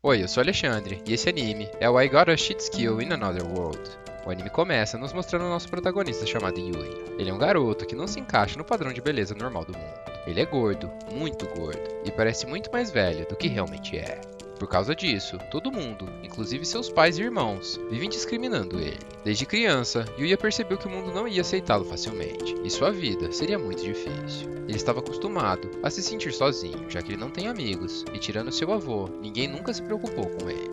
Oi, eu sou Alexandre, e esse anime é o I Got a Cheat Skill in Another World. O anime começa nos mostrando o nosso protagonista chamado Yuya. Ele é um garoto que não se encaixa no padrão de beleza normal do mundo. Ele é gordo, muito gordo, e parece muito mais velho do que realmente é. Por causa disso, todo mundo, inclusive seus pais e irmãos, vivem discriminando ele. Desde criança, Yuya percebeu que o mundo não ia aceitá-lo facilmente, e sua vida seria muito difícil. Ele estava acostumado a se sentir sozinho, já que ele não tem amigos, e tirando seu avô, ninguém nunca se preocupou com ele.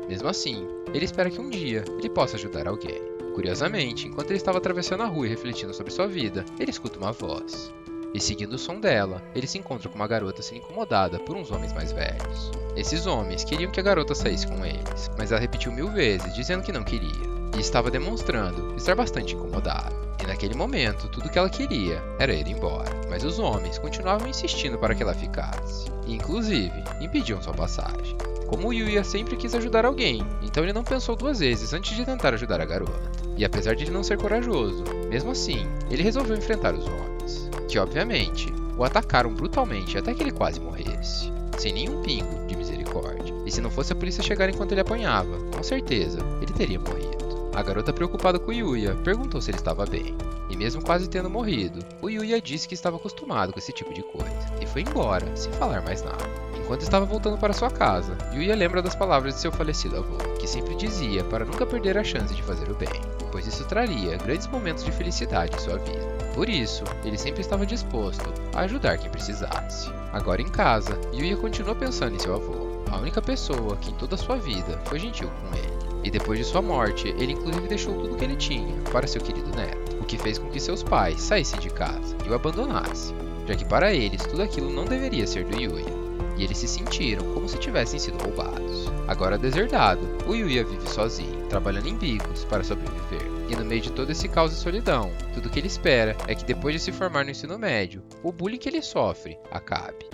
Mesmo assim, ele espera que um dia ele possa ajudar alguém. Curiosamente, enquanto ele estava atravessando a rua e refletindo sobre sua vida, ele escuta uma voz. E seguindo o som dela, ele se encontra com uma garota sendo incomodada por uns homens mais velhos. Esses homens queriam que a garota saísse com eles, mas ela repetiu 1000 vezes, dizendo que não queria, e estava demonstrando estar bastante incomodada. E naquele momento, tudo que ela queria era ir embora, mas os homens continuavam insistindo para que ela ficasse, e inclusive impediam sua passagem. Como o Yuya sempre quis ajudar alguém, então ele não pensou duas vezes antes de tentar ajudar a garota. E apesar de ele não ser corajoso, mesmo assim, ele resolveu enfrentar os homens, que obviamente o atacaram brutalmente até que ele quase morresse, sem nenhum pingo de misericórdia. E se não fosse a polícia chegar enquanto ele apanhava, com certeza ele teria morrido. A garota, preocupada com o Yuya, perguntou se ele estava bem. E mesmo quase tendo morrido, o Yuya disse que estava acostumado com esse tipo de coisa, e foi embora, sem falar mais nada. Enquanto estava voltando para sua casa, Yuya lembra das palavras de seu falecido avô, que sempre dizia para nunca perder a chance de fazer o bem, pois isso traria grandes momentos de felicidade em sua vida. Por isso, ele sempre estava disposto a ajudar quem precisasse. Agora em casa, Yuya continua pensando em seu avô, a única pessoa que em toda a sua vida foi gentil com ele. E depois de sua morte, ele inclusive deixou tudo o que ele tinha para seu querido neto, o que fez com que seus pais saíssem de casa e o abandonassem, já que para eles tudo aquilo não deveria ser do Yuya, e eles se sentiram como se tivessem sido roubados. Agora deserdado, o Yuya vive sozinho, trabalhando em bicos para sobreviver. E no meio de todo esse caos e solidão, tudo que ele espera é que depois de se formar no ensino médio, o bullying que ele sofre acabe.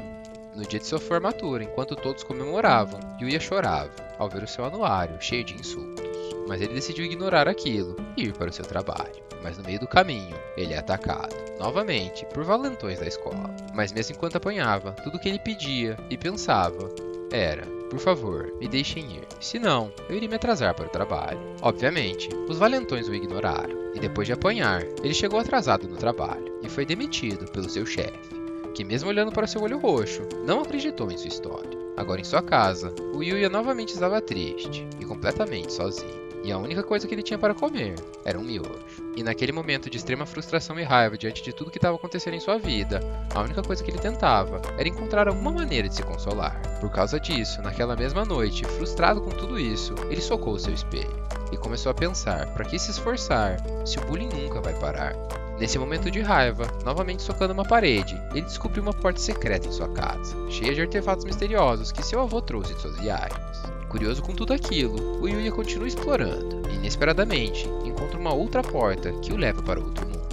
No dia de sua formatura, enquanto todos comemoravam, Yuya chorava ao ver o seu anuário cheio de insultos. Mas ele decidiu ignorar aquilo e ir para o seu trabalho. Mas no meio do caminho, ele é atacado, novamente, por valentões da escola. Mas mesmo enquanto apanhava, tudo que ele pedia e pensava era: por favor, me deixem ir, senão eu iria me atrasar para o trabalho. Obviamente, os valentões o ignoraram, e depois de apanhar, ele chegou atrasado no trabalho e foi demitido pelo seu chefe, que mesmo olhando para seu olho roxo, não acreditou em sua história. Agora em sua casa, o Yuya novamente estava triste e completamente sozinho. E a única coisa que ele tinha para comer era um miojo. E naquele momento de extrema frustração e raiva diante de tudo que estava acontecendo em sua vida, a única coisa que ele tentava era encontrar alguma maneira de se consolar. Por causa disso, naquela mesma noite, frustrado com tudo isso, ele socou o seu espelho e começou a pensar: para que se esforçar se o bullying nunca vai parar? Nesse momento de raiva, novamente socando uma parede, ele descobriu uma porta secreta em sua casa, cheia de artefatos misteriosos que seu avô trouxe de suas viagens. Curioso com tudo aquilo, o Yuya continua explorando e, inesperadamente, encontra uma outra porta que o leva para outro mundo.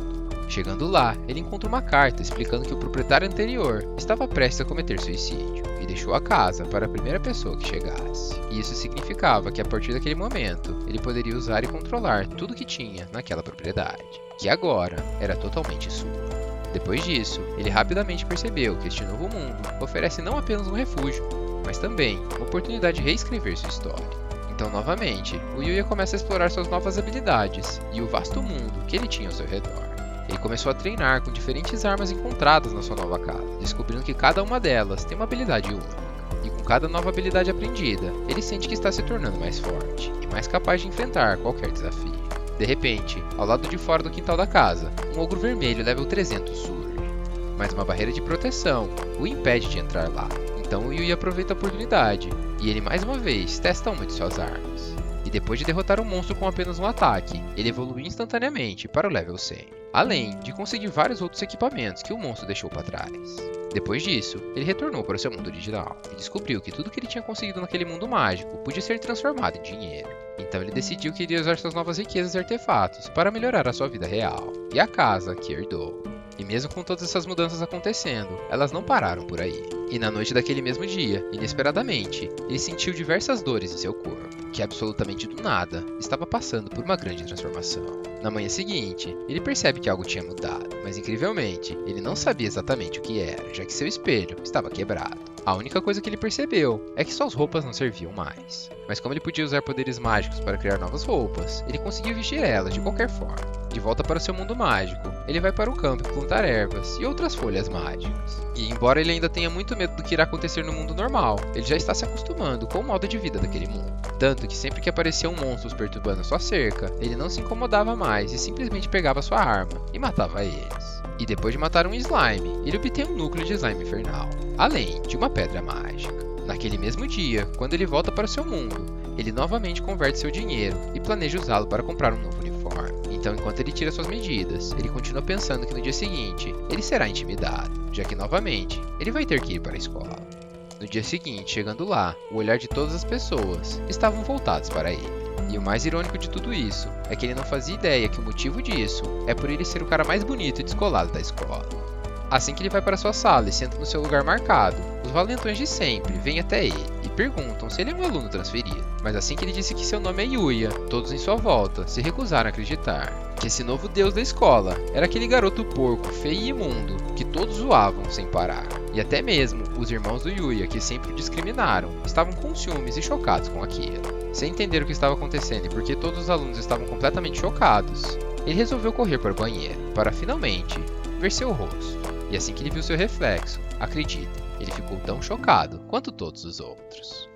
Chegando lá, ele encontra uma carta explicando que o proprietário anterior estava prestes a cometer suicídio e deixou a casa para a primeira pessoa que chegasse. E isso significava que a partir daquele momento, ele poderia usar e controlar tudo que tinha naquela propriedade, que agora era totalmente sua. Depois disso, ele rapidamente percebeu que este novo mundo oferece não apenas um refúgio, mas também uma oportunidade de reescrever sua história. Então, novamente, o Yuya começa a explorar suas novas habilidades e o vasto mundo que ele tinha ao seu redor. Ele começou a treinar com diferentes armas encontradas na sua nova casa, descobrindo que cada uma delas tem uma habilidade única. E com cada nova habilidade aprendida, ele sente que está se tornando mais forte e mais capaz de enfrentar qualquer desafio. De repente, ao lado de fora do quintal da casa, um ogro vermelho level 300 surge, mas uma barreira de proteção o impede de entrar lá. Então o Yuya aproveita a oportunidade, e ele mais uma vez testa uma de suas armas. E depois de derrotar um monstro com apenas um ataque, ele evolui instantaneamente para o level 100, além de conseguir vários outros equipamentos que o monstro deixou para trás. Depois disso, ele retornou para o seu mundo original, e descobriu que tudo que ele tinha conseguido naquele mundo mágico podia ser transformado em dinheiro. Então ele decidiu que iria usar suas novas riquezas e artefatos para melhorar a sua vida real, e a casa que herdou. E mesmo com todas essas mudanças acontecendo, elas não pararam por aí. E na noite daquele mesmo dia, inesperadamente, ele sentiu diversas dores em seu corpo, que absolutamente do nada estava passando por uma grande transformação. Na manhã seguinte, ele percebe que algo tinha mudado, mas incrivelmente, ele não sabia exatamente o que era, já que seu espelho estava quebrado. A única coisa que ele percebeu é que suas roupas não serviam mais. Mas como ele podia usar poderes mágicos para criar novas roupas, ele conseguiu vestir elas de qualquer forma. De volta para o seu mundo mágico, ele vai para o campo plantar ervas e outras folhas mágicas. E embora ele ainda tenha muito medo do que irá acontecer no mundo normal, ele já está se acostumando com o modo de vida daquele mundo. Tanto que sempre que apareciam monstros perturbando sua cerca, ele não se incomodava mais e simplesmente pegava sua arma e matava eles. E depois de matar um slime, ele obtém um núcleo de slime infernal, além de uma pedra mágica. Naquele mesmo dia, quando ele volta para o seu mundo, ele novamente converte seu dinheiro e planeja usá-lo para comprar um novo uniforme. Então, enquanto ele tira suas medidas, ele continua pensando que no dia seguinte, ele será intimidado, já que novamente, ele vai ter que ir para a escola. No dia seguinte, chegando lá, o olhar de todas as pessoas estavam voltados para ele. E o mais irônico de tudo isso é que ele não fazia ideia que o motivo disso é por ele ser o cara mais bonito e descolado da escola. Assim que ele vai para sua sala e senta no seu lugar marcado, os valentões de sempre vêm até ele e perguntam se ele é um aluno transferido. Mas assim que ele disse que seu nome é Yuya, todos em sua volta se recusaram a acreditar que esse novo deus da escola era aquele garoto porco, feio e imundo que todos zoavam sem parar. E até mesmo os irmãos do Yuya, que sempre o discriminaram, estavam com ciúmes e chocados com aquilo. Sem entender o que estava acontecendo e porque todos os alunos estavam completamente chocados, ele resolveu correr para o banheiro, para finalmente ver seu rosto. E assim que ele viu seu reflexo, acredita, ele ficou tão chocado quanto todos os outros.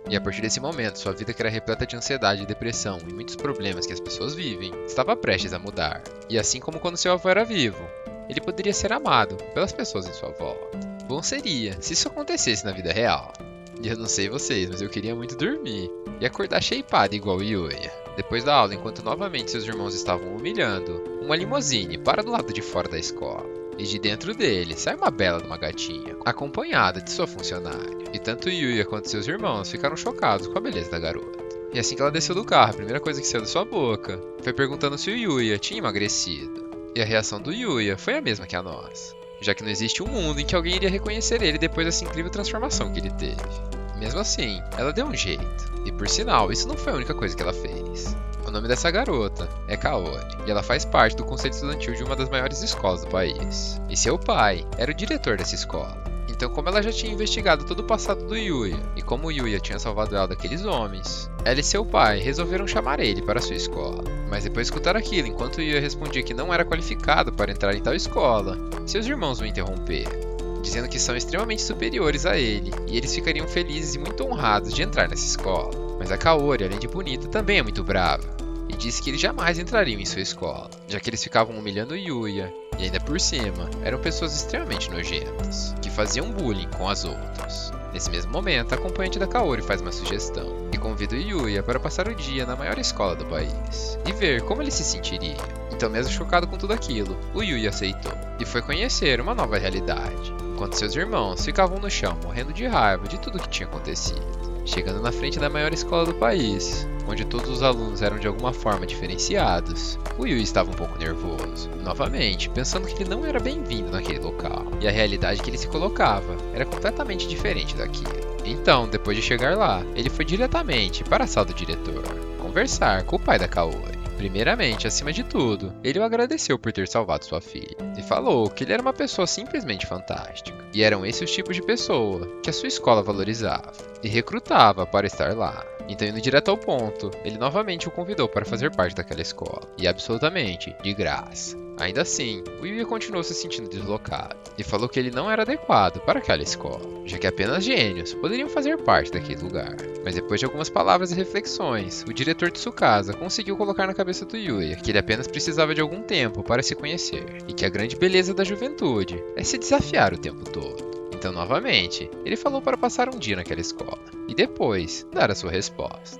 E a partir desse momento, sua vida, que era repleta de ansiedade, depressão e muitos problemas que as pessoas vivem, estava prestes a mudar. E assim como quando seu avô era vivo, ele poderia ser amado pelas pessoas em sua volta. Bom seria se isso acontecesse na vida real. E eu não sei vocês, mas eu queria muito dormir e acordar shapeado igual o Yuya. Depois da aula, enquanto novamente seus irmãos estavam humilhando, uma limusine para do lado de fora da escola. E de dentro dele sai uma bela de uma gatinha, acompanhada de sua funcionária. E tanto Yuya quanto seus irmãos ficaram chocados com a beleza da garota. E assim que ela desceu do carro, a primeira coisa que saiu da sua boca foi perguntando se o Yuya tinha emagrecido. E a reação do Yuya foi a mesma que a nossa, já que não existe um mundo em que alguém iria reconhecer ele depois dessa incrível transformação que ele teve. Mesmo assim, ela deu um jeito. E por sinal, isso não foi a única coisa que ela fez. O nome dessa garota é Kaori, e ela faz parte do conselho estudantil de uma das maiores escolas do país. E seu pai era o diretor dessa escola. Então, como ela já tinha investigado todo o passado do Yuya, e como o Yuya tinha salvado ela daqueles homens, ela e seu pai resolveram chamar ele para sua escola. Mas depois de escutar aquilo, enquanto o Yuya respondia que não era qualificado para entrar em tal escola, seus irmãos o interromperam, dizendo que são extremamente superiores a ele, e eles ficariam felizes e muito honrados de entrar nessa escola. Mas a Kaori, além de bonita, também é muito brava, e disse que eles jamais entrariam em sua escola, já que eles ficavam humilhando o Yuya, e ainda por cima, eram pessoas extremamente nojentas, que faziam bullying com as outras. Nesse mesmo momento, a acompanhante da Kaori faz uma sugestão, e convida o Yuya para passar o dia na maior escola do país, e ver como ele se sentiria. Então, mesmo chocado com tudo aquilo, o Yuya aceitou, e foi conhecer uma nova realidade, enquanto seus irmãos ficavam no chão morrendo de raiva de tudo que tinha acontecido. Chegando na frente da maior escola do país, onde todos os alunos eram de alguma forma diferenciados, o Yuya estava um pouco nervoso, novamente pensando que ele não era bem-vindo naquele local, e a realidade que ele se colocava era completamente diferente daquilo. Então, depois de chegar lá, ele foi diretamente para a sala do diretor, conversar com o pai da Kaori. Primeiramente, acima de tudo, ele o agradeceu por ter salvado sua filha, e falou que ele era uma pessoa simplesmente fantástica, e eram esses os tipos de pessoa que a sua escola valorizava, e recrutava para estar lá. Então, indo direto ao ponto, ele novamente o convidou para fazer parte daquela escola, e absolutamente de graça. Ainda assim, o Yuya continuou se sentindo deslocado, e falou que ele não era adequado para aquela escola, já que apenas gênios poderiam fazer parte daquele lugar. Mas depois de algumas palavras e reflexões, o diretor de Tsukasa conseguiu colocar na cabeça do Yuya que ele apenas precisava de algum tempo para se conhecer, e que a grande beleza da juventude é se desafiar o tempo todo. Então, novamente, ele falou para passar um dia naquela escola, e depois dar a sua resposta.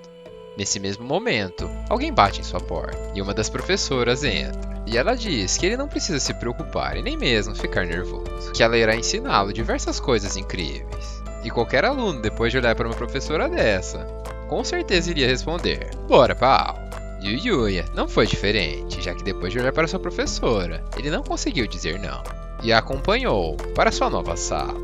Nesse mesmo momento, alguém bate em sua porta, e uma das professoras entra. E ela diz que ele não precisa se preocupar e nem mesmo ficar nervoso, que ela irá ensiná-lo diversas coisas incríveis. E qualquer aluno, depois de olhar para uma professora dessa, com certeza iria responder: bora pra aula. E o Yuya não foi diferente, já que depois de olhar para sua professora, ele não conseguiu dizer não, e a acompanhou para sua nova sala.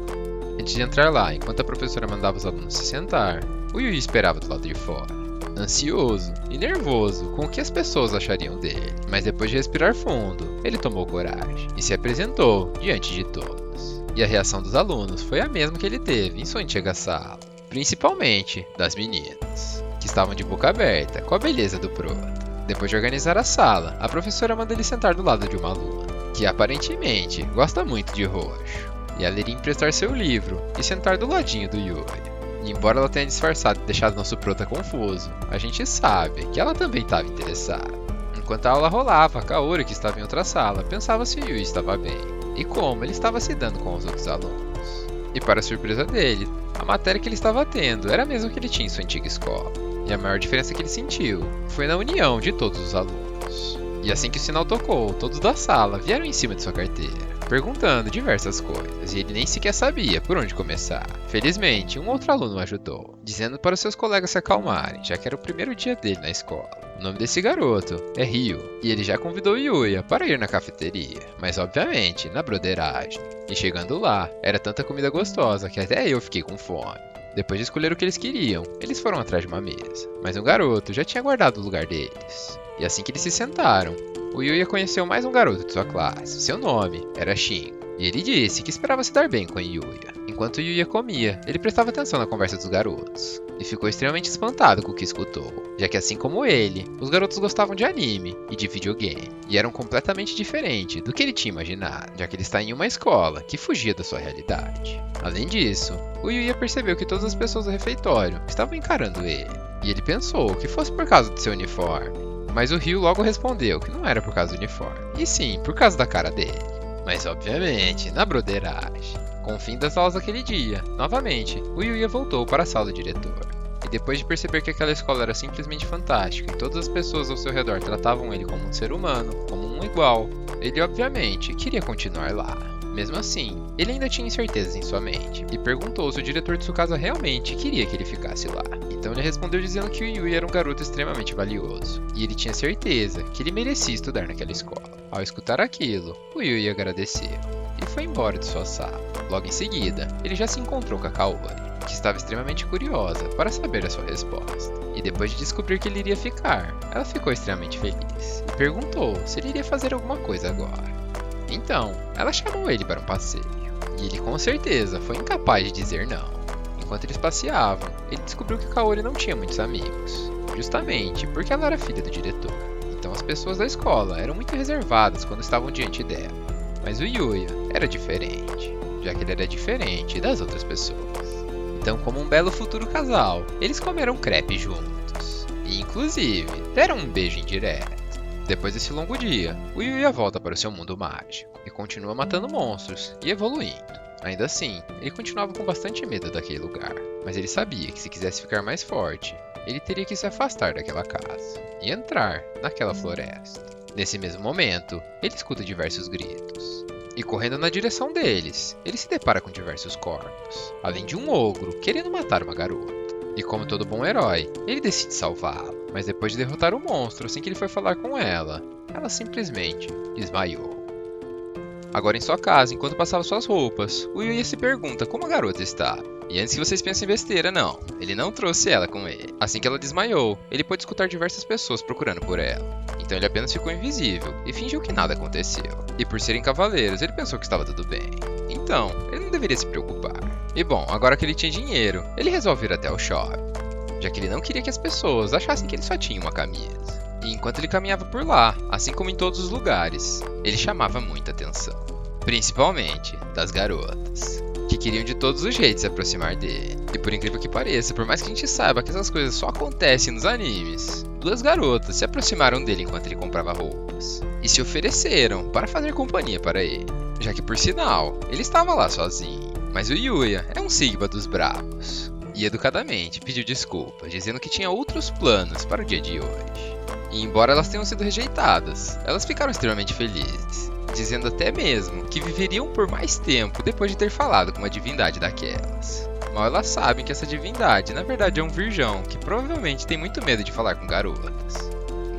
Antes de entrar lá, enquanto a professora mandava os alunos se sentar, o Yuya esperava do lado de fora, ansioso e nervoso com o que as pessoas achariam dele. Mas depois de respirar fundo, ele tomou coragem e se apresentou diante de todos. E a reação dos alunos foi a mesma que ele teve em sua antiga sala. Principalmente das meninas, que estavam de boca aberta com a beleza do prota. Depois de organizar a sala, a professora manda ele sentar do lado de uma aluna, que aparentemente gosta muito de roxo. E ela iria emprestar seu livro e sentar do ladinho do Yuya. E embora ela tenha disfarçado e deixado nosso prota confuso, a gente sabe que ela também estava interessada. Enquanto a aula rolava, Kaori, que estava em outra sala, pensava se o Yuya estava bem e como ele estava se dando com os outros alunos. E para surpresa dele, a matéria que ele estava tendo era a mesma que ele tinha em sua antiga escola. E a maior diferença que ele sentiu foi na união de todos os alunos. E assim que o sinal tocou, todos da sala vieram em cima de sua carteira, perguntando diversas coisas, e ele nem sequer sabia por onde começar. Felizmente, um outro aluno o ajudou, dizendo para os seus colegas se acalmarem, já que era o primeiro dia dele na escola. O nome desse garoto é Ryo, e ele já convidou Yuya para ir na cafeteria, mas obviamente na broderagem. E chegando lá, era tanta comida gostosa que até eu fiquei com fome. Depois de escolher o que eles queriam, eles foram atrás de uma mesa, mas um garoto já tinha guardado o lugar deles. E assim que eles se sentaram, o Yuya conheceu mais um garoto de sua classe. Seu nome era Shin, e ele disse que esperava se dar bem com Yuya. Enquanto Yuya comia, ele prestava atenção na conversa dos garotos, e ficou extremamente espantado com o que escutou, já que assim como ele, os garotos gostavam de anime e de videogame, e eram completamente diferentes do que ele tinha imaginado, já que ele está em uma escola que fugia da sua realidade. Além disso, o Yuya percebeu que todas as pessoas do refeitório estavam encarando ele, e ele pensou que fosse por causa do seu uniforme. Mas o Ryo logo respondeu que não era por causa do uniforme, e sim por causa da cara dele. Mas obviamente, na broderagem. Com o fim das aulas daquele dia, novamente, o Yuya voltou para a sala do diretor. E depois de perceber que aquela escola era simplesmente fantástica e todas as pessoas ao seu redor tratavam ele como um ser humano, como um igual, ele obviamente queria continuar lá. Mesmo assim, ele ainda tinha incertezas em sua mente, e perguntou se o diretor de sua casa realmente queria que ele ficasse lá. Então ele respondeu dizendo que o Yuya era um garoto extremamente valioso, e ele tinha certeza que ele merecia estudar naquela escola. Ao escutar aquilo, o Yuya agradeceu, e foi embora de sua sala. Logo em seguida, ele já se encontrou com a Kaori, que estava extremamente curiosa para saber a sua resposta. E depois de descobrir que ele iria ficar, ela ficou extremamente feliz, e perguntou se ele iria fazer alguma coisa agora. Então, ela chamou ele para um passeio, e ele com certeza foi incapaz de dizer não. Enquanto eles passeavam, ele descobriu que Kaori não tinha muitos amigos, justamente porque ela era filha do diretor. Então as pessoas da escola eram muito reservadas quando estavam diante dela. Mas o Yuya era diferente, já que ele era diferente das outras pessoas. Então, como um belo futuro casal, eles comeram crepe juntos, e inclusive deram um beijo indireto. Depois desse longo dia, o Yuya volta para o seu mundo mágico e continua matando monstros e evoluindo. Ainda assim, ele continuava com bastante medo daquele lugar, mas ele sabia que se quisesse ficar mais forte, ele teria que se afastar daquela casa e entrar naquela floresta. Nesse mesmo momento, ele escuta diversos gritos, e correndo na direção deles, ele se depara com diversos corpos, além de um ogro querendo matar uma garota. E como todo bom herói, ele decide salvá-la. Mas depois de derrotar o monstro, assim que ele foi falar com ela, ela simplesmente desmaiou. Agora em sua casa, enquanto passava suas roupas, o Yuya se pergunta como a garota está. E antes que vocês pensem besteira, não, ele não trouxe ela com ele. Assim que ela desmaiou, ele pôde escutar diversas pessoas procurando por ela. Então ele apenas ficou invisível e fingiu que nada aconteceu. E por serem cavaleiros, ele pensou que estava tudo bem. Então, ele não deveria se preocupar. E bom, agora que ele tinha dinheiro, ele resolve ir até o shopping, já que ele não queria que as pessoas achassem que ele só tinha uma camisa. E enquanto ele caminhava por lá, assim como em todos os lugares, ele chamava muita atenção. Principalmente das garotas, que queriam de todos os jeitos se aproximar dele. E por incrível que pareça, por mais que a gente saiba que essas coisas só acontecem nos animes, duas garotas se aproximaram dele enquanto ele comprava roupas, e se ofereceram para fazer companhia para ele, já que por sinal, ele estava lá sozinho. Mas o Yuya é um Sigma dos bravos, e educadamente pediu desculpas, dizendo que tinha outros planos para o dia de hoje. E embora elas tenham sido rejeitadas, elas ficaram extremamente felizes, dizendo até mesmo que viveriam por mais tempo depois de ter falado com uma divindade daquelas. Mal elas sabem que essa divindade na verdade é um virgão que provavelmente tem muito medo de falar com garotas.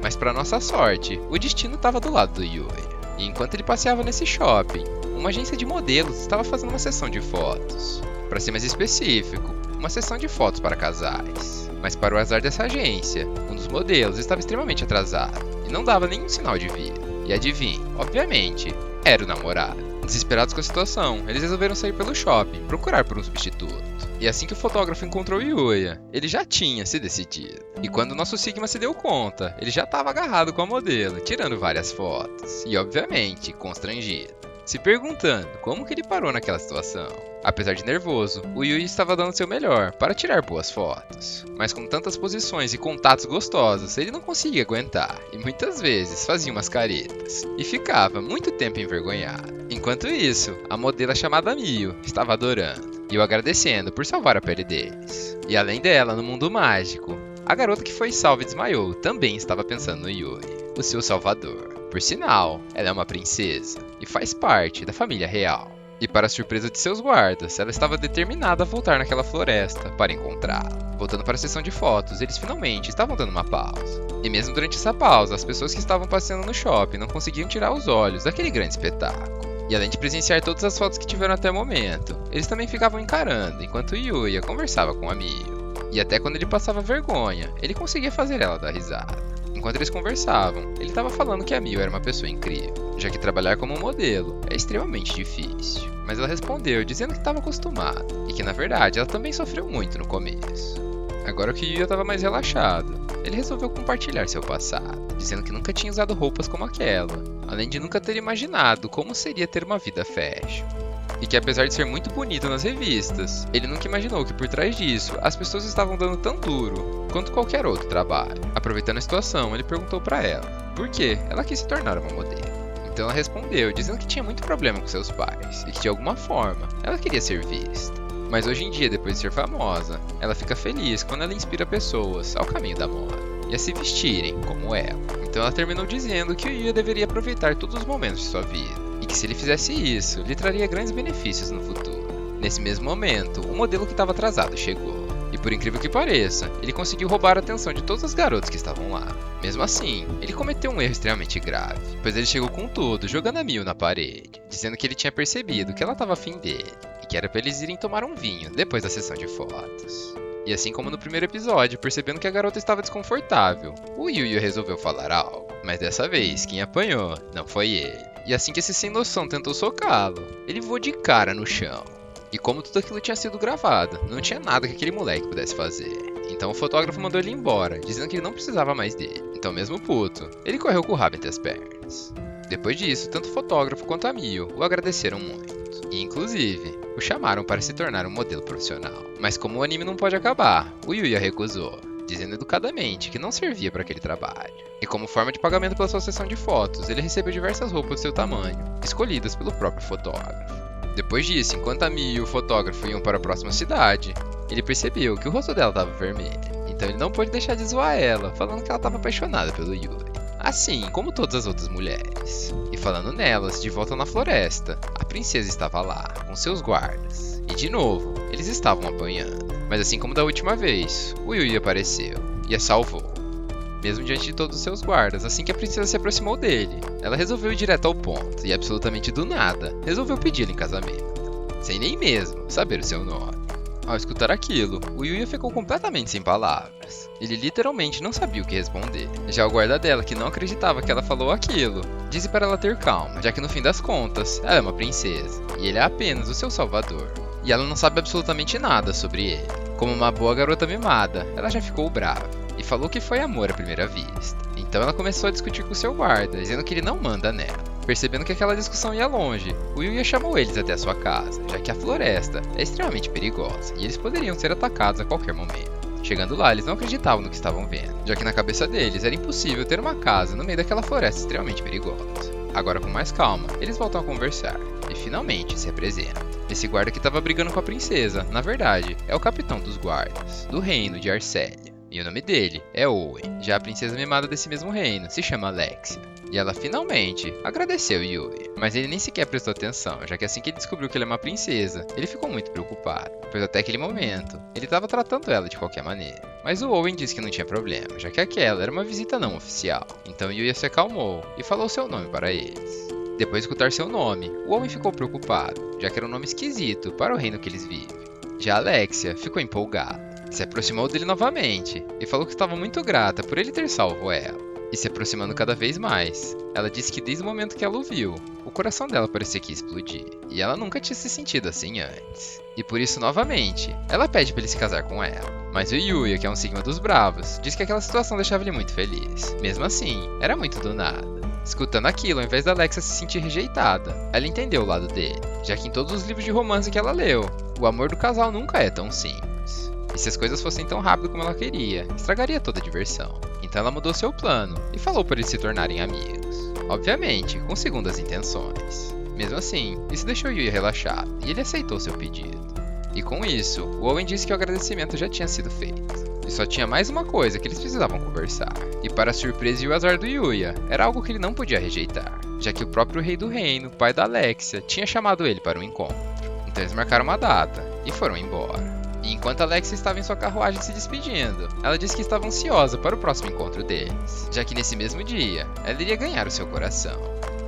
Mas para nossa sorte, o destino estava do lado do Yuya. E enquanto ele passeava nesse shopping, uma agência de modelos estava fazendo uma sessão de fotos. Para ser mais específico, uma sessão de fotos para casais. Mas para o azar dessa agência, um dos modelos estava extremamente atrasado e não dava nenhum sinal de vida. E adivinhe, obviamente, era o namorado. Desesperados com a situação, eles resolveram sair pelo shopping, procurar por um substituto. E assim que o fotógrafo encontrou Yuya, ele já tinha se decidido. E quando o nosso Sigma se deu conta, ele já estava agarrado com a modelo, tirando várias fotos. E obviamente, constrangido, se perguntando como que ele parou naquela situação. Apesar de nervoso, o Yuya estava dando seu melhor para tirar boas fotos. Mas com tantas posições e contatos gostosos, ele não conseguia aguentar, e muitas vezes fazia umas caretas, e ficava muito tempo envergonhado. Enquanto isso, a modelo chamada Mio estava adorando, e o agradecendo por salvar a pele deles. E além dela, no mundo mágico, a garota que foi salva e desmaiou também estava pensando no Yuya, o seu salvador. Por sinal, ela é uma princesa, e faz parte da família real. E para a surpresa de seus guardas, ela estava determinada a voltar naquela floresta para encontrá-lo. Voltando para a sessão de fotos, eles finalmente estavam dando uma pausa. E mesmo durante essa pausa, as pessoas que estavam passeando no shopping não conseguiam tirar os olhos daquele grande espetáculo. E além de presenciar todas as fotos que tiveram até o momento, eles também ficavam encarando enquanto Yuya conversava com a Mio. E até quando ele passava vergonha, ele conseguia fazer ela dar risada. Enquanto eles conversavam, ele estava falando que a Mio era uma pessoa incrível, já que trabalhar como modelo é extremamente difícil. Mas ela respondeu dizendo que estava acostumada, e que na verdade ela também sofreu muito no começo. Agora que Yuya estava mais relaxado, ele resolveu compartilhar seu passado, dizendo que nunca tinha usado roupas como aquela, além de nunca ter imaginado como seria ter uma vida fashion. E que apesar de ser muito bonito nas revistas, ele nunca imaginou que por trás disso as pessoas estavam dando tão duro quanto qualquer outro trabalho. Aproveitando a situação, ele perguntou para ela por que ela quis se tornar uma modelo. Então ela respondeu dizendo que tinha muito problema com seus pais e que de alguma forma ela queria ser vista. Mas hoje em dia, depois de ser famosa, ela fica feliz quando ela inspira pessoas ao caminho da moda e a se vestirem como ela. Então ela terminou dizendo que o Yuya deveria aproveitar todos os momentos de sua vida e que se ele fizesse isso, lhe traria grandes benefícios no futuro. Nesse mesmo momento, o modelo que estava atrasado chegou. E por incrível que pareça, ele conseguiu roubar a atenção de todas as garotas que estavam lá. Mesmo assim, ele cometeu um erro extremamente grave, pois ele chegou com tudo, jogando a Mio na parede, dizendo que ele tinha percebido que ela estava afim dele, e que era para eles irem tomar um vinho depois da sessão de fotos. E assim como no primeiro episódio, percebendo que a garota estava desconfortável, o Yuya resolveu falar algo, mas dessa vez quem apanhou não foi ele. E assim que esse sem noção tentou socá-lo, ele voou de cara no chão. E como tudo aquilo tinha sido gravado, não tinha nada que aquele moleque pudesse fazer. Então o fotógrafo mandou ele embora, dizendo que ele não precisava mais dele. Então mesmo puto, ele correu com o rabo entre as pernas. Depois disso, tanto o fotógrafo quanto a Mio o agradeceram muito. E inclusive, o chamaram para se tornar um modelo profissional. Mas como o anime não pode acabar, o Yuya recusou, dizendo educadamente que não servia para aquele trabalho. E como forma de pagamento pela sua sessão de fotos, ele recebeu diversas roupas de seu tamanho, escolhidas pelo próprio fotógrafo. Depois disso, enquanto a Mio e o fotógrafo iam para a próxima cidade, ele percebeu que o rosto dela estava vermelho. Então ele não pôde deixar de zoar ela, falando que ela estava apaixonada pelo Yuya. Assim como todas as outras mulheres. E falando nelas, de volta na floresta, a princesa estava lá, com seus guardas. E de novo, eles estavam apanhando. Mas assim como da última vez, o Yuya apareceu e a salvou. Mesmo diante de todos os seus guardas, assim que a princesa se aproximou dele, ela resolveu ir direto ao ponto e absolutamente do nada, resolveu pedi-lo em casamento, sem nem mesmo saber o seu nome. Ao escutar aquilo, o Yuya ficou completamente sem palavras. Ele literalmente não sabia o que responder. Já o guarda dela, que não acreditava que ela falou aquilo, disse para ela ter calma, já que no fim das contas, ela é uma princesa, e ele é apenas o seu salvador. E ela não sabe absolutamente nada sobre ele. Como uma boa garota mimada, ela já ficou brava e falou que foi amor à primeira vista. Então ela começou a discutir com seu guarda, dizendo que ele não manda nela. Percebendo que aquela discussão ia longe, o Yuya chamou eles até a sua casa, já que a floresta é extremamente perigosa e eles poderiam ser atacados a qualquer momento. Chegando lá, eles não acreditavam no que estavam vendo, já que na cabeça deles era impossível ter uma casa no meio daquela floresta extremamente perigosa. Agora com mais calma, eles voltam a conversar e finalmente se apresentam. Esse guarda que estava brigando com a princesa, na verdade, é o capitão dos guardas, do reino de Arcélia. E o nome dele é Owen. Já a princesa mimada desse mesmo reino se chama Alexia. E ela finalmente agradeceu Yuya. Mas ele nem sequer prestou atenção, já que assim que ele descobriu que ela é uma princesa, ele ficou muito preocupado. Pois até aquele momento, ele estava tratando ela de qualquer maneira. Mas o Owen disse que não tinha problema, já que aquela era uma visita não oficial. Então Yuya se acalmou e falou seu nome para eles. Depois de escutar seu nome, o Owen ficou preocupado, já que era um nome esquisito para o reino que eles vivem. Já Alexia ficou empolgada. Se aproximou dele novamente e falou que estava muito grata por ele ter salvo ela. e se aproximando cada vez mais. Ela disse que desde o momento que ela o viu, o coração dela parecia que ia explodir, e ela nunca tinha se sentido assim antes. E por isso, novamente, ela pede para ele se casar com ela. Mas o Yuya, que é um sigma dos bravos, diz que aquela situação deixava ele muito feliz. Mesmo assim, era muito do nada. Escutando aquilo, ao invés da Alexia se sentir rejeitada, ela entendeu o lado dele, já que em todos os livros de romance que ela leu, o amor do casal nunca é tão simples. E se as coisas fossem tão rápido como ela queria, estragaria toda a diversão. Então ela mudou seu plano e falou para eles se tornarem amigos. Obviamente, com segundas intenções. Mesmo assim, isso deixou Yuya relaxado e ele aceitou seu pedido. E com isso, o Owen disse que o agradecimento já tinha sido feito. E só tinha mais uma coisa que eles precisavam conversar. E para a surpresa e o azar do Yuya, era algo que ele não podia rejeitar, já que o próprio rei do reino, pai da Alexia, tinha chamado ele para um encontro. Então eles marcaram uma data e foram embora. E enquanto Alexia estava em sua carruagem se despedindo, ela disse que estava ansiosa para o próximo encontro deles, já que nesse mesmo dia, ela iria ganhar o seu coração.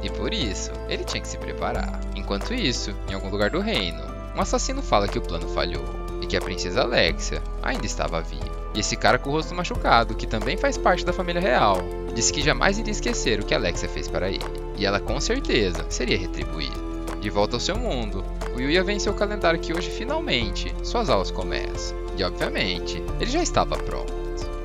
E por isso, ele tinha que se preparar. Enquanto isso, em algum lugar do reino, um assassino fala que o plano falhou, e que a princesa Alexia ainda estava viva. E esse cara com o rosto machucado, que também faz parte da família real, disse que jamais iria esquecer o que Alexia fez para ele, e ela com certeza seria retribuída. De volta ao seu mundo, o Yuya venceu o calendário que hoje finalmente suas aulas começam. E obviamente, ele já estava pronto.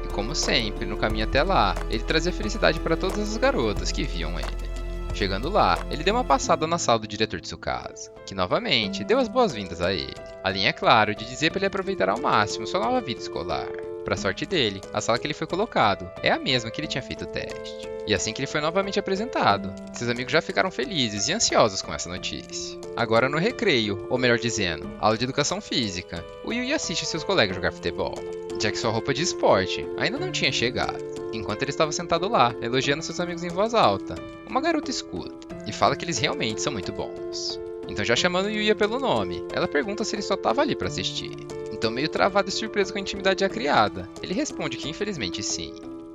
E como sempre, no caminho até lá, ele trazia felicidade para todas as garotas que viam ele. Chegando lá, ele deu uma passada na sala do diretor de Tsukasa, que novamente deu as boas-vindas a ele. Além, é claro, de dizer para ele aproveitar ao máximo sua nova vida escolar. Para sorte dele, a sala que ele foi colocado é a mesma que ele tinha feito o teste. E assim que ele foi novamente apresentado, seus amigos já ficaram felizes e ansiosos com essa notícia. Agora no recreio, ou melhor dizendo, aula de educação física, o Yuya assiste seus colegas jogar futebol, já que sua roupa de esporte ainda não tinha chegado. Enquanto ele estava sentado lá, elogiando seus amigos em voz alta, uma garota escuta e fala que eles realmente são muito bons. Então, já chamando Yuya pelo nome, ela pergunta se ele só estava ali para assistir. Então, meio travado e surpreso com a intimidade já criada, ele responde que infelizmente sim.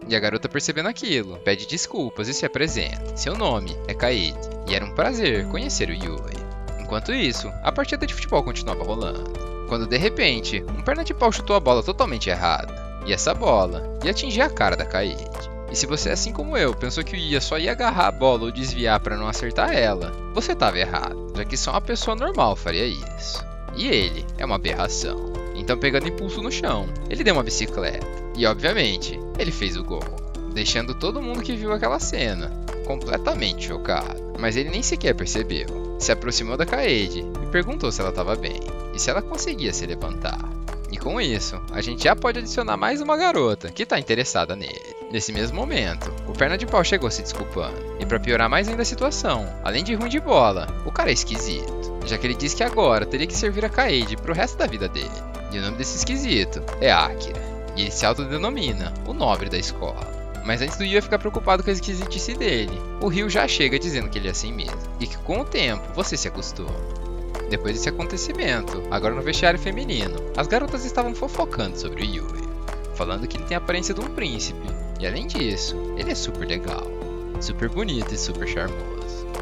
E a garota, percebendo aquilo, pede desculpas e se apresenta. Seu nome é Kaede, e era um prazer conhecer o Yuya. Enquanto isso, a partida de futebol continuava rolando, quando de repente, um perna de pau chutou a bola totalmente errada, e essa bola ia atingir a cara da Kaede. E se você, assim como eu, pensou que o Yuya só ia agarrar a bola ou desviar para não acertar ela, você estava errado, já que só uma pessoa normal faria isso. E ele é uma aberração. Então, pegando impulso no chão, ele deu uma bicicleta. E, obviamente, ele fez o gol, deixando todo mundo que viu aquela cena completamente chocado. Mas ele nem sequer percebeu. Se aproximou da Kaede e perguntou se ela estava bem e se ela conseguia se levantar. E com isso, a gente já pode adicionar mais uma garota que está interessada nele. Nesse mesmo momento, o perna de pau chegou se desculpando. E para piorar mais ainda a situação, além de ruim de bola, o cara é esquisito, já que ele diz que agora teria que servir a Kaede pro resto da vida dele. E o nome desse esquisito é Akira, e ele se autodenomina o nobre da escola. Mas antes do Yuya ficar preocupado com a esquisitice dele, o Ryu já chega dizendo que ele é assim mesmo, e que com o tempo você se acostuma. Depois desse acontecimento, agora no vestiário feminino, as garotas estavam fofocando sobre o Yuya, falando que ele tem a aparência de um príncipe, e além disso, ele é super legal, super bonito e super charmoso.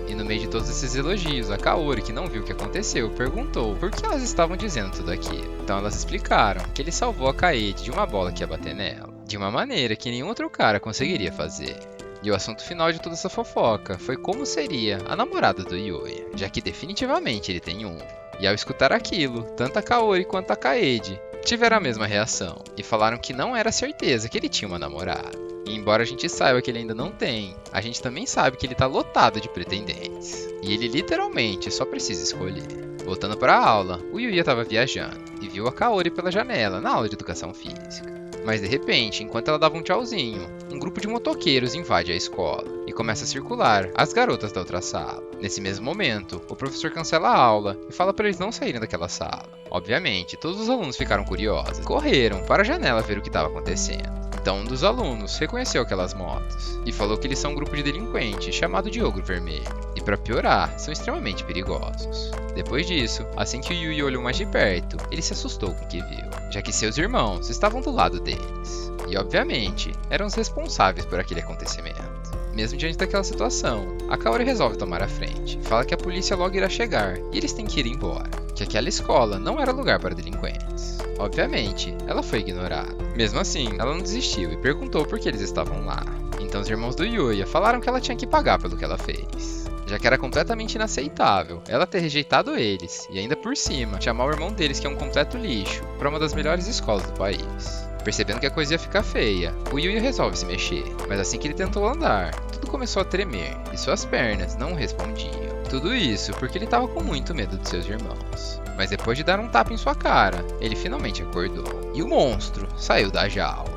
E no meio de todos esses elogios, a Kaori, que não viu o que aconteceu, perguntou por que elas estavam dizendo tudo aquilo. Então elas explicaram que ele salvou a Kaede de uma bola que ia bater nela, de uma maneira que nenhum outro cara conseguiria fazer. E o assunto final de toda essa fofoca foi como seria a namorada do Yuya, já que definitivamente ele tem um. E ao escutar aquilo, tanto a Kaori quanto a Kaede tiveram a mesma reação, e falaram que não era certeza que ele tinha uma namorada. E embora a gente saiba que ele ainda não tem, a gente também sabe que ele tá lotado de pretendentes. E ele literalmente só precisa escolher. Voltando para a aula, o Yuya estava viajando, e viu a Kaori pela janela na aula de educação física. Mas de repente, enquanto ela dava um tchauzinho, um grupo de motoqueiros invade a escola e começa a circular as garotas da outra sala. Nesse mesmo momento, o professor cancela a aula e fala para eles não saírem daquela sala. Obviamente, todos os alunos ficaram curiosos e correram para a janela ver o que estava acontecendo. Então um dos alunos reconheceu aquelas motos e falou que eles são um grupo de delinquentes chamado de Ogro Vermelho. E para piorar, são extremamente perigosos. Depois disso, assim que o Yuya olhou mais de perto, ele se assustou com o que viu, já que seus irmãos estavam do lado deles. E obviamente, eram os responsáveis por aquele acontecimento. Mesmo diante daquela situação, a Kaori resolve tomar a frente. Fala que a polícia logo irá chegar e eles têm que ir embora, que aquela escola não era lugar para delinquentes. Obviamente, ela foi ignorada. Mesmo assim, ela não desistiu e perguntou por que eles estavam lá. Então os irmãos do Yuya falaram que ela tinha que pagar pelo que ela fez, já que era completamente inaceitável ela ter rejeitado eles e ainda por cima chamar o irmão deles, que é um completo lixo, para uma das melhores escolas do país. Percebendo que a coisa ia ficar feia, o Yuya resolve se mexer, mas assim que ele tentou andar, tudo começou a tremer e suas pernas não respondiam. Tudo isso porque ele estava com muito medo de seus irmãos. Mas depois de dar um tapa em sua cara, ele finalmente acordou. E o monstro saiu da jaula.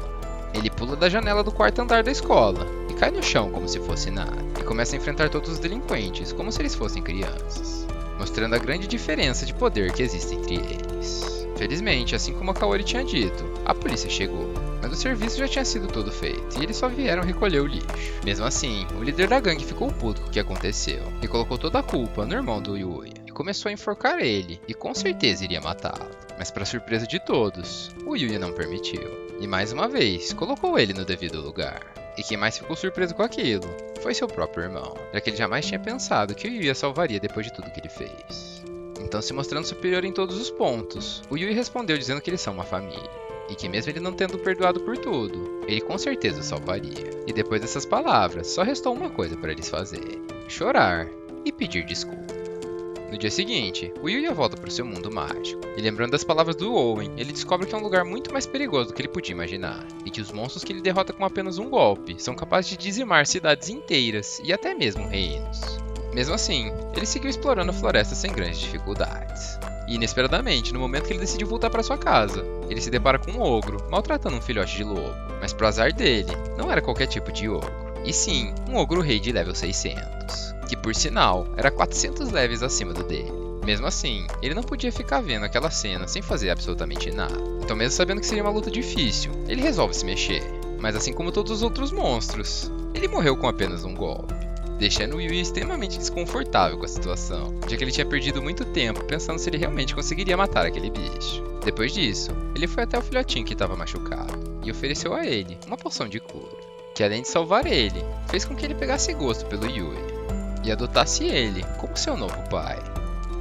Ele pula da janela do quarto andar da escola e cai no chão como se fosse nada. E começa a enfrentar todos os delinquentes como se eles fossem crianças, mostrando a grande diferença de poder que existe entre eles. Felizmente, assim como a Kaori tinha dito, a polícia chegou, mas o serviço já tinha sido todo feito e eles só vieram recolher o lixo. Mesmo assim, o líder da gangue ficou puto com o que aconteceu e colocou toda a culpa no irmão do Yuya e começou a enforcar ele e com certeza iria matá-lo. Mas para surpresa de todos, o Yuya não permitiu e mais uma vez colocou ele no devido lugar. E quem mais ficou surpreso com aquilo foi seu próprio irmão, já que ele jamais tinha pensado que o Yuya salvaria depois de tudo que ele fez. Então, se mostrando superior em todos os pontos, o Yuya respondeu dizendo que eles são uma família, e que mesmo ele não tendo perdoado por tudo, ele com certeza o salvaria. E depois dessas palavras, só restou uma coisa para eles fazerem: chorar e pedir desculpa. No dia seguinte, o Yuya volta para o seu mundo mágico, e lembrando das palavras do Owen, ele descobre que é um lugar muito mais perigoso do que ele podia imaginar, e que os monstros que ele derrota com apenas um golpe são capazes de dizimar cidades inteiras e até mesmo reinos. Mesmo assim, ele seguiu explorando a floresta sem grandes dificuldades. E inesperadamente, no momento que ele decidiu voltar para sua casa, ele se depara com um ogro maltratando um filhote de lobo. Mas pro azar dele, não era qualquer tipo de ogro, e sim um ogro rei de level 600, que por sinal era 400 levels acima do dele. Mesmo assim, ele não podia ficar vendo aquela cena sem fazer absolutamente nada. Então, mesmo sabendo que seria uma luta difícil, ele resolve se mexer. Mas assim como todos os outros monstros, ele morreu com apenas um golpe, deixando o Yuya extremamente desconfortável com a situação, já que ele tinha perdido muito tempo pensando se ele realmente conseguiria matar aquele bicho. Depois disso, ele foi até o filhotinho que estava machucado e ofereceu a ele uma poção de cura, que além de salvar ele, fez com que ele pegasse gosto pelo Yuya e adotasse ele como seu novo pai,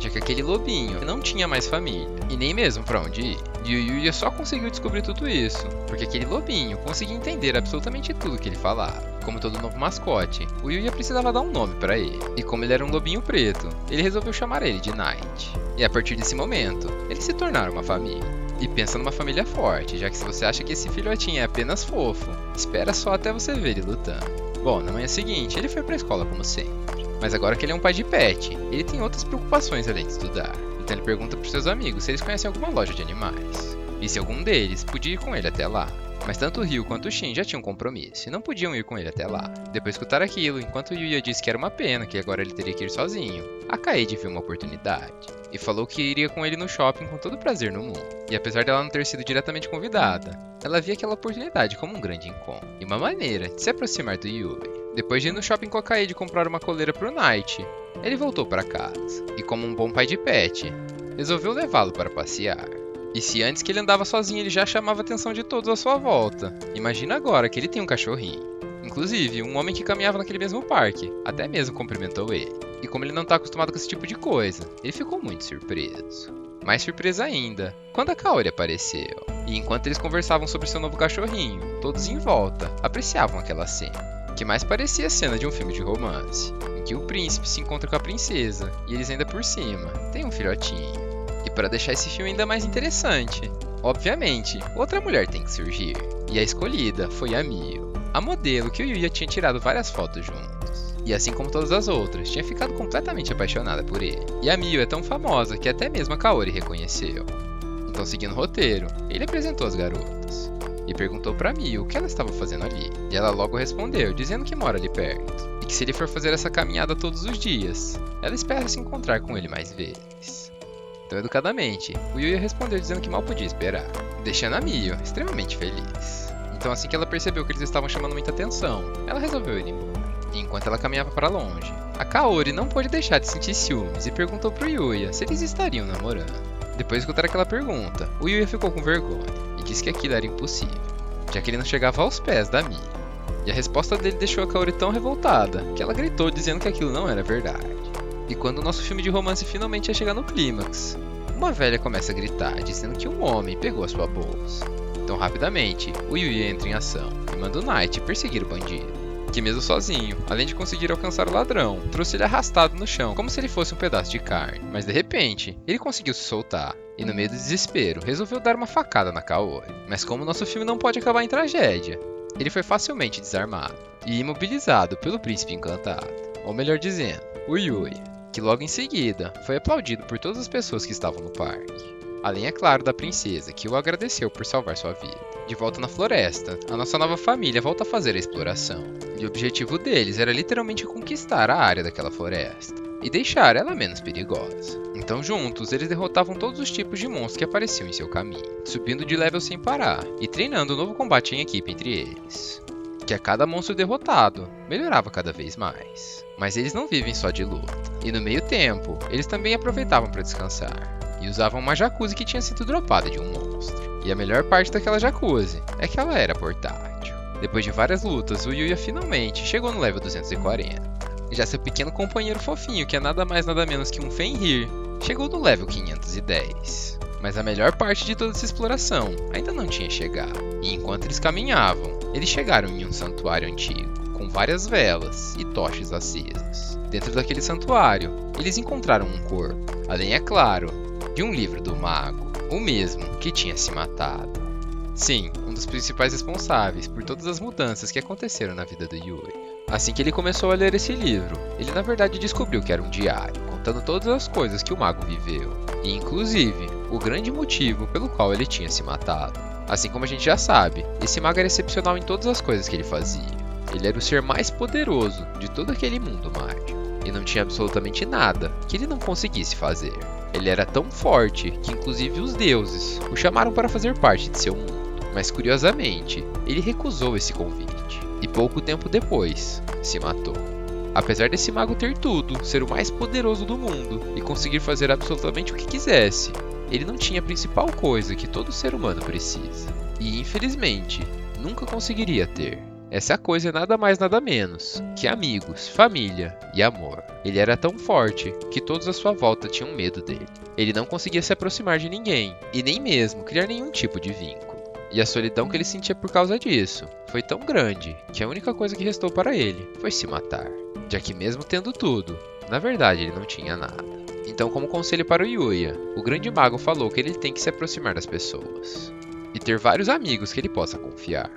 já que aquele lobinho não tinha mais família e nem mesmo para onde ir. E o Yuya só conseguiu descobrir tudo isso porque aquele lobinho conseguia entender absolutamente tudo que ele falava. Como todo novo mascote, o Yuya precisava dar um nome para ele, e como ele era um lobinho preto, ele resolveu chamar ele de Knight. E a partir desse momento, eles se tornaram uma família. E pensa numa família forte, já que se você acha que esse filhotinho é apenas fofo, espera só até você ver ele lutando. Bom, na manhã seguinte, ele foi pra escola como sempre. Mas agora que ele é um pai de pet, ele tem outras preocupações além de estudar. Então ele pergunta pros seus amigos se eles conhecem alguma loja de animais, e se algum deles podia ir com ele até lá. Mas tanto o Ryu quanto o Shin já tinham um compromisso e não podiam ir com ele até lá. Depois de escutar aquilo, enquanto o Yuya disse que era uma pena, que agora ele teria que ir sozinho, a Kaede viu uma oportunidade e falou que iria com ele no shopping com todo o prazer no mundo. E apesar dela não ter sido diretamente convidada, ela via aquela oportunidade como um grande encontro e uma maneira de se aproximar do Yuya. Depois de ir no shopping com a Kaede comprar uma coleira pro Knight, ele voltou para casa e, como um bom pai de pet, resolveu levá-lo para passear. E se antes que ele andava sozinho ele já chamava a atenção de todos à sua volta, imagina agora que ele tem um cachorrinho. Inclusive, um homem que caminhava naquele mesmo parque até mesmo cumprimentou ele. E como ele não está acostumado com esse tipo de coisa, ele ficou muito surpreso. Mais surpresa ainda, quando a Kaori apareceu. E enquanto eles conversavam sobre seu novo cachorrinho, todos em volta apreciavam aquela cena, que mais parecia a cena de um filme de romance, em que o príncipe se encontra com a princesa e eles ainda por cima têm um filhotinho. E para deixar esse filme ainda mais interessante, obviamente, outra mulher tem que surgir. E a escolhida foi a Mio, a modelo que o Yuya tinha tirado várias fotos juntos. E assim como todas as outras, tinha ficado completamente apaixonada por ele. E a Mio é tão famosa que até mesmo a Kaori reconheceu. Então, seguindo o roteiro, ele apresentou as garotas e perguntou para Mio o que ela estava fazendo ali. E ela logo respondeu, dizendo que mora ali perto e que se ele for fazer essa caminhada todos os dias, ela espera se encontrar com ele mais vezes. Então, educadamente, o Yuya respondeu dizendo que mal podia esperar, deixando a Mio extremamente feliz. Então, assim que ela percebeu que eles estavam chamando muita atenção, ela resolveu ir embora. E enquanto ela caminhava para longe, a Kaori não pôde deixar de sentir ciúmes e perguntou pro Yuya se eles estariam namorando. Depois de escutar aquela pergunta, o Yuya ficou com vergonha e disse que aquilo era impossível, já que ele não chegava aos pés da Mio. E a resposta dele deixou a Kaori tão revoltada que ela gritou dizendo que aquilo não era verdade. E quando o nosso filme de romance finalmente ia chegar no clímax, uma velha começa a gritar, dizendo que um homem pegou a sua bolsa. Então, rapidamente, o Yuya entra em ação e manda o Knight perseguir o bandido. que mesmo sozinho, além de conseguir alcançar o ladrão, trouxe ele arrastado no chão, como se ele fosse um pedaço de carne. Mas de repente, ele conseguiu se soltar. E no meio do desespero, resolveu dar uma facada na Kaori. Mas como nosso filme não pode acabar em tragédia, ele foi facilmente desarmado e imobilizado pelo príncipe encantado. Ou melhor dizendo, o Yuya, que logo em seguida foi aplaudido por todas as pessoas que estavam no parque. Além, é claro, da princesa, que o agradeceu por salvar sua vida. De volta na floresta, a nossa nova família volta a fazer a exploração. E o objetivo deles era literalmente conquistar a área daquela floresta e deixar ela menos perigosa. Então juntos, eles derrotavam todos os tipos de monstros que apareciam em seu caminho, subindo de level sem parar e treinando um novo combate em equipe entre eles. Que a cada monstro derrotado, melhorava cada vez mais. Mas eles não vivem só de luta. E no meio tempo, eles também aproveitavam para descansar. E usavam uma jacuzzi que tinha sido dropada de um monstro. E a melhor parte daquela jacuzzi é que ela era portátil. Depois de várias lutas, o Yuya finalmente chegou no level 240. Já seu pequeno companheiro fofinho, que é nada mais nada menos que um Fenrir, chegou no level 510. Mas a melhor parte de toda essa exploração ainda não tinha chegado. E enquanto eles caminhavam, eles chegaram em um santuário antigo, com várias velas e tochas acesas. Dentro daquele santuário, eles encontraram um corpo, além, é claro, de um livro do mago, o mesmo que tinha se matado. Sim, um dos principais responsáveis por todas as mudanças que aconteceram na vida do Yuya. Assim que ele começou a ler esse livro, ele na verdade descobriu que era um diário, contando todas as coisas que o mago viveu, e inclusive o grande motivo pelo qual ele tinha se matado. Assim como a gente já sabe, esse mago era excepcional em todas as coisas que ele fazia. Ele era o ser mais poderoso de todo aquele mundo mágico, e não tinha absolutamente nada que ele não conseguisse fazer. Ele era tão forte que inclusive os deuses o chamaram para fazer parte de seu mundo. Mas curiosamente, ele recusou esse convite. E pouco tempo depois, se matou. Apesar desse mago ter tudo, ser o mais poderoso do mundo e conseguir fazer absolutamente o que quisesse, ele não tinha a principal coisa que todo ser humano precisa. E infelizmente, nunca conseguiria ter. Essa coisa é nada mais nada menos que amigos, família e amor. Ele era tão forte que todos à sua volta tinham medo dele. Ele não conseguia se aproximar de ninguém e nem mesmo criar nenhum tipo de vínculo. E a solidão que ele sentia por causa disso foi tão grande que a única coisa que restou para ele foi se matar. Já que mesmo tendo tudo, na verdade ele não tinha nada. Então, como conselho para o Yuya, o grande mago falou que ele tem que se aproximar das pessoas e ter vários amigos que ele possa confiar.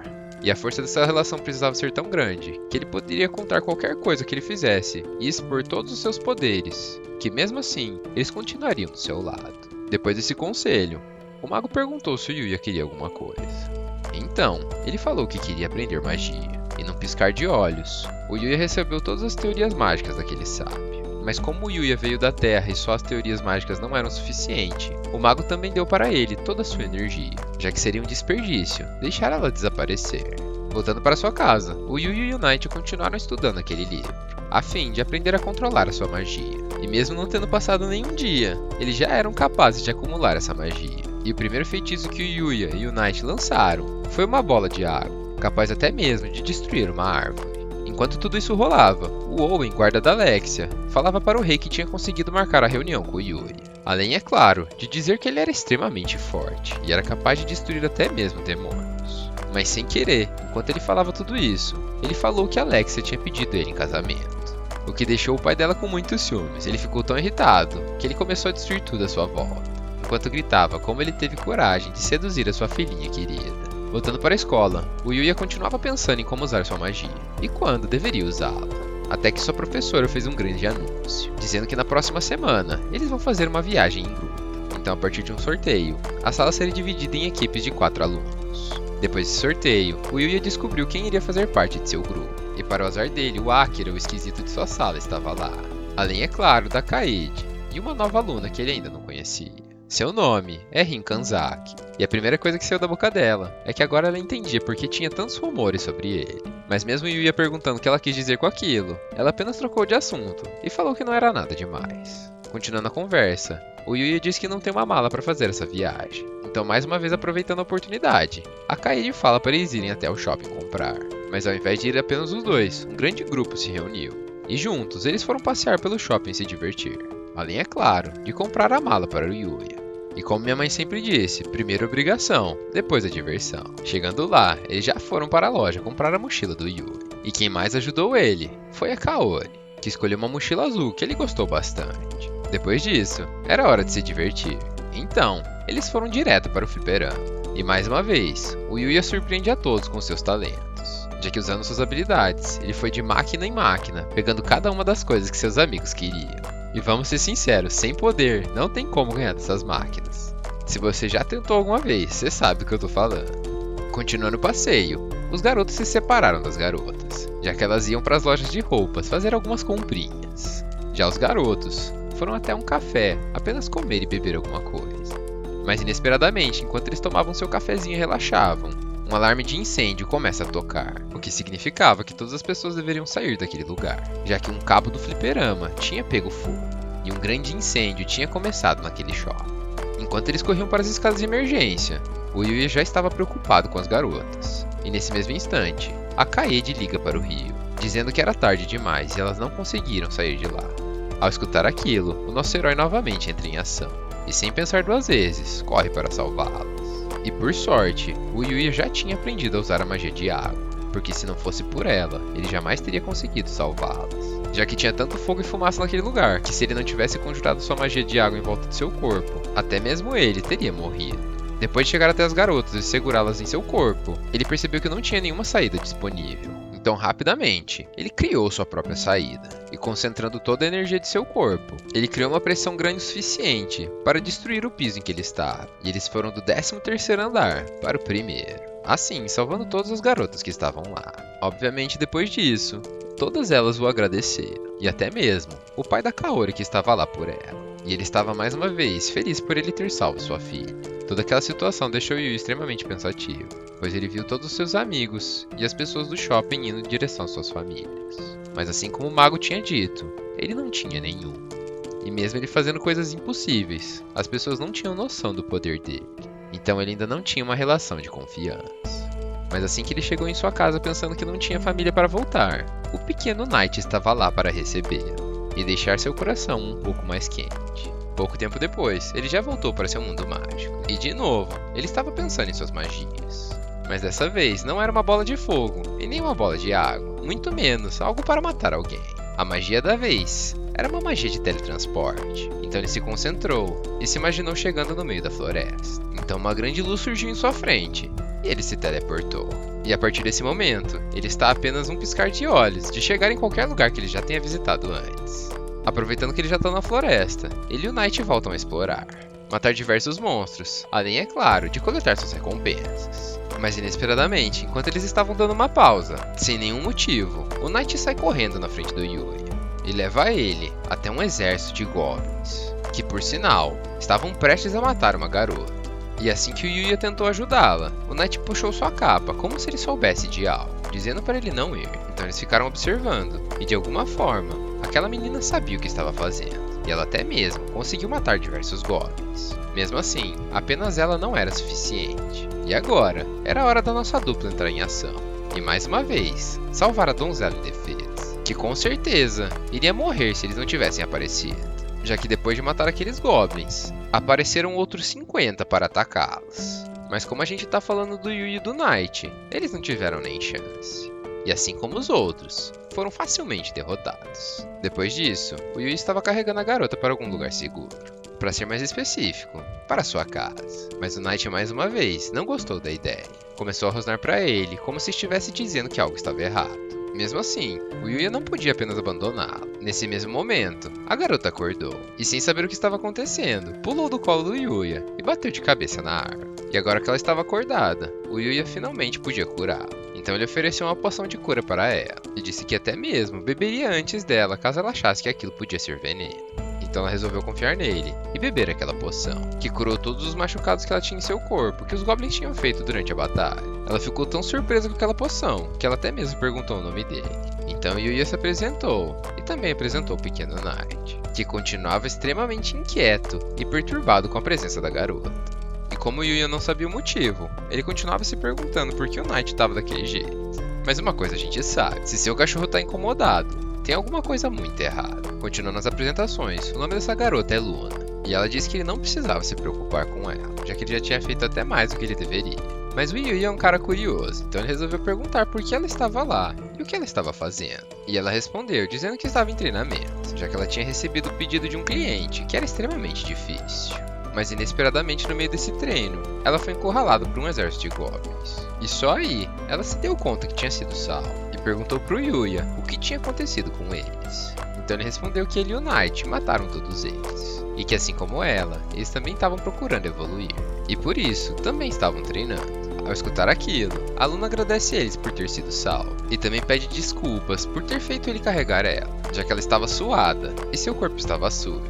E a força dessa relação precisava ser tão grande que ele poderia contar qualquer coisa que ele fizesse e expor todos os seus poderes, que mesmo assim, eles continuariam do seu lado. Depois desse conselho, o mago perguntou se o Yuya queria alguma coisa. Então, ele falou que queria aprender magia, e num piscar de olhos, o Yuya recebeu todas as teorias mágicas daquele sábio. Mas como o Yuya veio da Terra e só as teorias mágicas não eram suficiente, o mago também deu para ele toda a sua energia, já que seria um desperdício deixar ela desaparecer. Voltando para sua casa, o Yuya e o Knight continuaram estudando aquele livro, a fim de aprender a controlar a sua magia. E mesmo não tendo passado nenhum dia, eles já eram capazes de acumular essa magia. E o primeiro feitiço que o Yuya e o Knight lançaram foi uma bola de água, capaz até mesmo de destruir uma árvore. Enquanto tudo isso rolava, o Owen, guarda da Alexia, falava para o rei que tinha conseguido marcar a reunião com o Yuya. Além, é claro, de dizer que ele era extremamente forte e era capaz de destruir até mesmo demônios. Mas sem querer, enquanto ele falava tudo isso, ele falou que Alexia tinha pedido ele em casamento. O que deixou o pai dela com muitos ciúmes. Ele ficou tão irritado que ele começou a destruir tudo à sua volta, enquanto gritava como ele teve coragem de seduzir a sua filhinha querida. Voltando para a escola, o Yuya continuava pensando em como usar sua magia e quando deveria usá-la. Até que sua professora fez um grande anúncio, dizendo que na próxima semana eles vão fazer uma viagem em grupo. Então, a partir de um sorteio, a sala seria dividida em equipes de 4 alunos. Depois desse sorteio, o Yuya descobriu quem iria fazer parte de seu grupo. E para o azar dele, o Akira, o esquisito de sua sala, estava lá. Além, é claro, da Kaede e uma nova aluna que ele ainda não conhecia. Seu nome é Rin Kanzaki, e a primeira coisa que saiu da boca dela é que agora ela entendia por que tinha tantos rumores sobre ele. Mas mesmo Yuya perguntando o que ela quis dizer com aquilo, ela apenas trocou de assunto e falou que não era nada demais. Continuando a conversa, o Yuya disse que não tem uma mala para fazer essa viagem. Então, mais uma vez aproveitando a oportunidade, a Kaede fala para eles irem até o shopping comprar. Mas ao invés de ir apenas os dois, um grande grupo se reuniu. E juntos, eles foram passear pelo shopping e se divertir. Além, é claro, de comprar a mala para o Yuya. E como minha mãe sempre disse, primeiro a obrigação, depois a diversão. Chegando lá, eles já foram para a loja comprar a mochila do Yuya. E quem mais ajudou ele foi a Kaori, que escolheu uma mochila azul que ele gostou bastante. Depois disso, era hora de se divertir. Então, eles foram direto para o fliperama. E mais uma vez, o Yuya surpreende a todos com seus talentos, já que usando suas habilidades, ele foi de máquina em máquina, pegando cada uma das coisas que seus amigos queriam. E vamos ser sinceros, sem poder, não tem como ganhar dessas máquinas. Se você já tentou alguma vez, você sabe do que eu tô falando. Continuando o passeio, os garotos se separaram das garotas, já que elas iam para as lojas de roupas fazer algumas comprinhas. Já os garotos foram até um café, apenas comer e beber alguma coisa. Mas inesperadamente, enquanto eles tomavam seu cafezinho e relaxavam, um alarme de incêndio começa a tocar, o que significava que todas as pessoas deveriam sair daquele lugar, já que um cabo do fliperama tinha pego fogo, e um grande incêndio tinha começado naquele shopping. Enquanto eles corriam para as escadas de emergência, o Yuya já estava preocupado com as garotas, e nesse mesmo instante, a Kaede liga para o Ryo, dizendo que era tarde demais e elas não conseguiram sair de lá. Ao escutar aquilo, o nosso herói novamente entra em ação, e sem pensar duas vezes, corre para salvá-las. E por sorte, o Yuya já tinha aprendido a usar a magia de água, porque se não fosse por ela, ele jamais teria conseguido salvá-las, já que tinha tanto fogo e fumaça naquele lugar, que se ele não tivesse conjurado sua magia de água em volta de seu corpo, até mesmo ele teria morrido. Depois de chegar até as garotas e segurá-las em seu corpo, ele percebeu que não tinha nenhuma saída disponível. Então, rapidamente, ele criou sua própria saída, e concentrando toda a energia de seu corpo, ele criou uma pressão grande o suficiente para destruir o piso em que ele estava, e eles foram do 13º andar para o primeiro, assim salvando todas as garotas que estavam lá. Obviamente, depois disso, todas elas o agradeceram, e até mesmo o pai da Kaori que estava lá por ela, e ele estava mais uma vez feliz por ele ter salvo sua filha. Toda aquela situação deixou Yu extremamente pensativo, pois ele viu todos os seus amigos e as pessoas do shopping indo em direção às suas famílias. Mas assim como o mago tinha dito, ele não tinha nenhum. E mesmo ele fazendo coisas impossíveis, as pessoas não tinham noção do poder dele. Então ele ainda não tinha uma relação de confiança. Mas assim que ele chegou em sua casa pensando que não tinha família para voltar, o pequeno Knight estava lá para recebê-lo e deixar seu coração um pouco mais quente. Pouco tempo depois, ele já voltou para seu mundo mágico. E de novo, ele estava pensando em suas magias. Mas dessa vez não era uma bola de fogo e nem uma bola de água, muito menos algo para matar alguém. A magia da vez era uma magia de teletransporte. Então ele se concentrou e se imaginou chegando no meio da floresta. Então uma grande luz surgiu em sua frente e ele se teleportou. E a partir desse momento, ele está a apenas um piscar de olhos de chegar em qualquer lugar que ele já tenha visitado antes. Aproveitando que ele já está na floresta, ele e o Knight voltam a explorar, matar diversos monstros, além, é claro, de coletar suas recompensas. Mas inesperadamente, enquanto eles estavam dando uma pausa, sem nenhum motivo, o Knight sai correndo na frente do Yuya e leva ele até um exército de goblins, que por sinal, estavam prestes a matar uma garota. E assim que o Yuya tentou ajudá-la, o Knight puxou sua capa como se ele soubesse de algo, dizendo para ele não ir. Então eles ficaram observando, e de alguma forma, aquela menina sabia o que estava fazendo, e ela até mesmo conseguiu matar diversos goblins. Mesmo assim, apenas ela não era suficiente. E agora, era a hora da nossa dupla entrar em ação, e mais uma vez, salvar a donzela indefesa, que com certeza iria morrer se eles não tivessem aparecido, já que depois de matar aqueles goblins, apareceram outros 50 para atacá-los. Mas como a gente tá falando do Yuya e do Knight, eles não tiveram nem chance. E assim como os outros, foram facilmente derrotados. Depois disso, o Yuya estava carregando a garota para algum lugar seguro. Para ser mais específico, para sua casa. Mas o Knight mais uma vez não gostou da ideia. Começou a rosnar para ele como se estivesse dizendo que algo estava errado. Mesmo assim, o Yuya não podia apenas abandoná-lo. Nesse mesmo momento, a garota acordou, e sem saber o que estava acontecendo, pulou do colo do Yuya e bateu de cabeça na árvore. E agora que ela estava acordada, o Yuya finalmente podia curá-la. Então ele ofereceu uma poção de cura para ela, e disse que até mesmo beberia antes dela caso ela achasse que aquilo podia ser veneno. Então ela resolveu confiar nele e beber aquela poção, que curou todos os machucados que ela tinha em seu corpo, que os goblins tinham feito durante a batalha. Ela ficou tão surpresa com aquela poção, que ela até mesmo perguntou o nome dele. Então Yuya se apresentou, e também apresentou o pequeno Knight, que continuava extremamente inquieto e perturbado com a presença da garota. E como Yuya não sabia o motivo, ele continuava se perguntando por que o Knight estava daquele jeito. Mas uma coisa a gente sabe, se seu cachorro está incomodado, tem alguma coisa muito errada. Continuando as apresentações, o nome dessa garota é Luna, e ela disse que ele não precisava se preocupar com ela, já que ele já tinha feito até mais do que ele deveria. Mas o Yuya é um cara curioso, então ele resolveu perguntar por que ela estava lá e o que ela estava fazendo. E ela respondeu dizendo que estava em treinamento, já que ela tinha recebido o pedido de um cliente, que era extremamente difícil. Mas inesperadamente no meio desse treino, ela foi encurralada por um exército de goblins. E só aí, ela se deu conta que tinha sido salva e perguntou pro Yuya o que tinha acontecido com eles. Então ele respondeu que ele e o Knight mataram todos eles, e que assim como ela, eles também estavam procurando evoluir, e por isso também estavam treinando. Ao escutar aquilo, a Luna agradece eles por ter sido salvo, e também pede desculpas por ter feito ele carregar ela, já que ela estava suada e seu corpo estava sujo,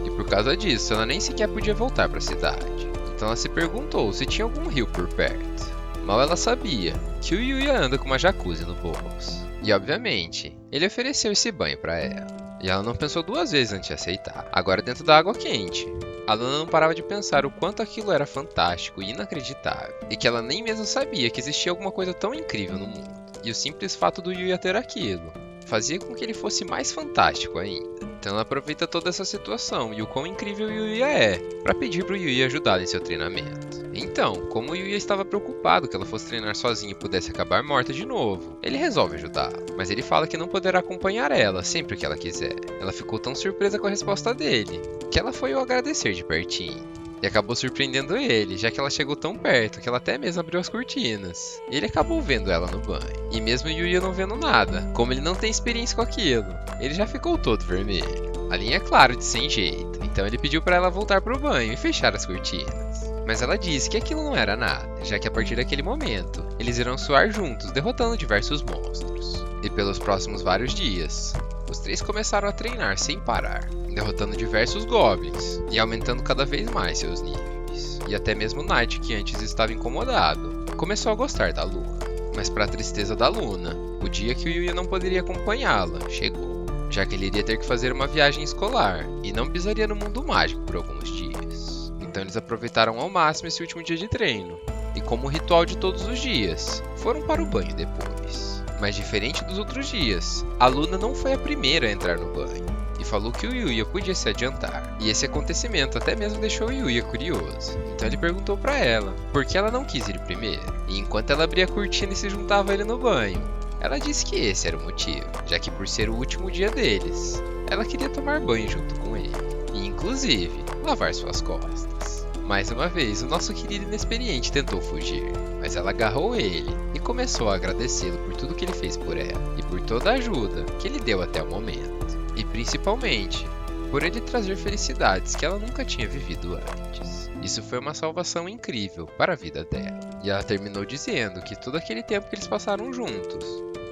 e por causa disso ela nem sequer podia voltar para a cidade. Então ela se perguntou se tinha algum rio por perto. Mal ela sabia que o Yuya anda com uma jacuzzi no bolso, e obviamente, ele ofereceu esse banho para ela. E ela não pensou duas vezes antes de aceitar, agora dentro da água quente. A Luna não parava de pensar o quanto aquilo era fantástico e inacreditável, e que ela nem mesmo sabia que existia alguma coisa tão incrível no mundo. E o simples fato do Yuya ter aquilo fazia com que ele fosse mais fantástico ainda. Então ela aproveita toda essa situação e o quão incrível o Yuya é, para pedir pro Yuya ajudá-la em seu treinamento. Então, como o Yuya estava preocupado que ela fosse treinar sozinha e pudesse acabar morta de novo, ele resolve ajudá-la, mas ele fala que não poderá acompanhar ela sempre que ela quiser. Ela ficou tão surpresa com a resposta dele, que ela foi o agradecer de pertinho. E acabou surpreendendo ele, já que ela chegou tão perto que ela até mesmo abriu as cortinas. E ele acabou vendo ela no banho. E mesmo o Yuya não vendo nada, como ele não tem experiência com aquilo, ele já ficou todo vermelho. A linha é claro de sem jeito, então ele pediu para ela voltar pro banho e fechar as cortinas. Mas ela disse que aquilo não era nada, já que a partir daquele momento, eles irão suar juntos, derrotando diversos monstros. E pelos próximos vários dias, os três começaram a treinar sem parar, derrotando diversos goblins e aumentando cada vez mais seus níveis. E até mesmo Knight, que antes estava incomodado, começou a gostar da Luna. Mas para a tristeza da Luna, o dia que o Yuya não poderia acompanhá-la chegou, já que ele iria ter que fazer uma viagem escolar e não pisaria no mundo mágico por alguns dias. Então eles aproveitaram ao máximo esse último dia de treino, e como ritual de todos os dias, foram para o banho depois. Mas diferente dos outros dias, a Luna não foi a primeira a entrar no banho, e falou que o Yuya podia se adiantar. E esse acontecimento até mesmo deixou o Yuya curioso, então ele perguntou para ela por que ela não quis ir primeiro. E enquanto ela abria a cortina e se juntava a ele no banho, ela disse que esse era o motivo, já que por ser o último dia deles, ela queria tomar banho junto com ele, e inclusive lavar suas costas. Mais uma vez, o nosso querido inexperiente tentou fugir, mas ela agarrou ele e começou a agradecê-lo por tudo que ele fez por ela e por toda a ajuda que ele deu até o momento. E principalmente, por ele trazer felicidades que ela nunca tinha vivido antes. Isso foi uma salvação incrível para a vida dela. E ela terminou dizendo que todo aquele tempo que eles passaram juntos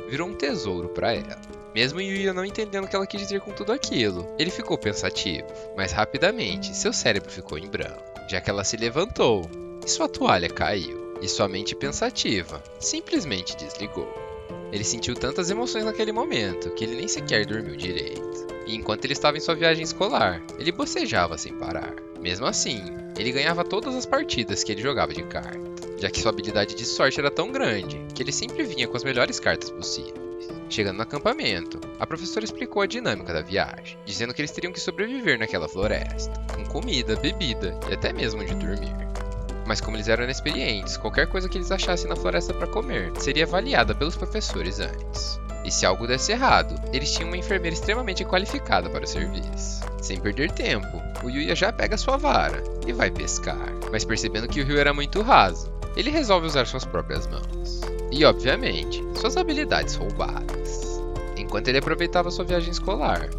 virou um tesouro para ela. Mesmo Yuya não entendendo o que ela quis dizer com tudo aquilo, ele ficou pensativo, mas rapidamente seu cérebro ficou em branco, já que ela se levantou e sua toalha caiu, e sua mente pensativa simplesmente desligou. Ele sentiu tantas emoções naquele momento que ele nem sequer dormiu direito. E enquanto ele estava em sua viagem escolar, ele bocejava sem parar. Mesmo assim, ele ganhava todas as partidas que ele jogava de carta, já que sua habilidade de sorte era tão grande que ele sempre vinha com as melhores cartas possíveis. Chegando no acampamento, a professora explicou a dinâmica da viagem, dizendo que eles teriam que sobreviver naquela floresta, com comida, bebida e até mesmo onde dormir. Mas como eles eram inexperientes, qualquer coisa que eles achassem na floresta para comer seria avaliada pelos professores antes. E se algo desse errado, eles tinham uma enfermeira extremamente qualificada para o serviço. Sem perder tempo, o Yuya já pega sua vara e vai pescar, mas percebendo que o rio era muito raso, ele resolve usar suas próprias mãos. E, obviamente, suas habilidades roubadas. Enquanto ele aproveitava sua viagem escolar,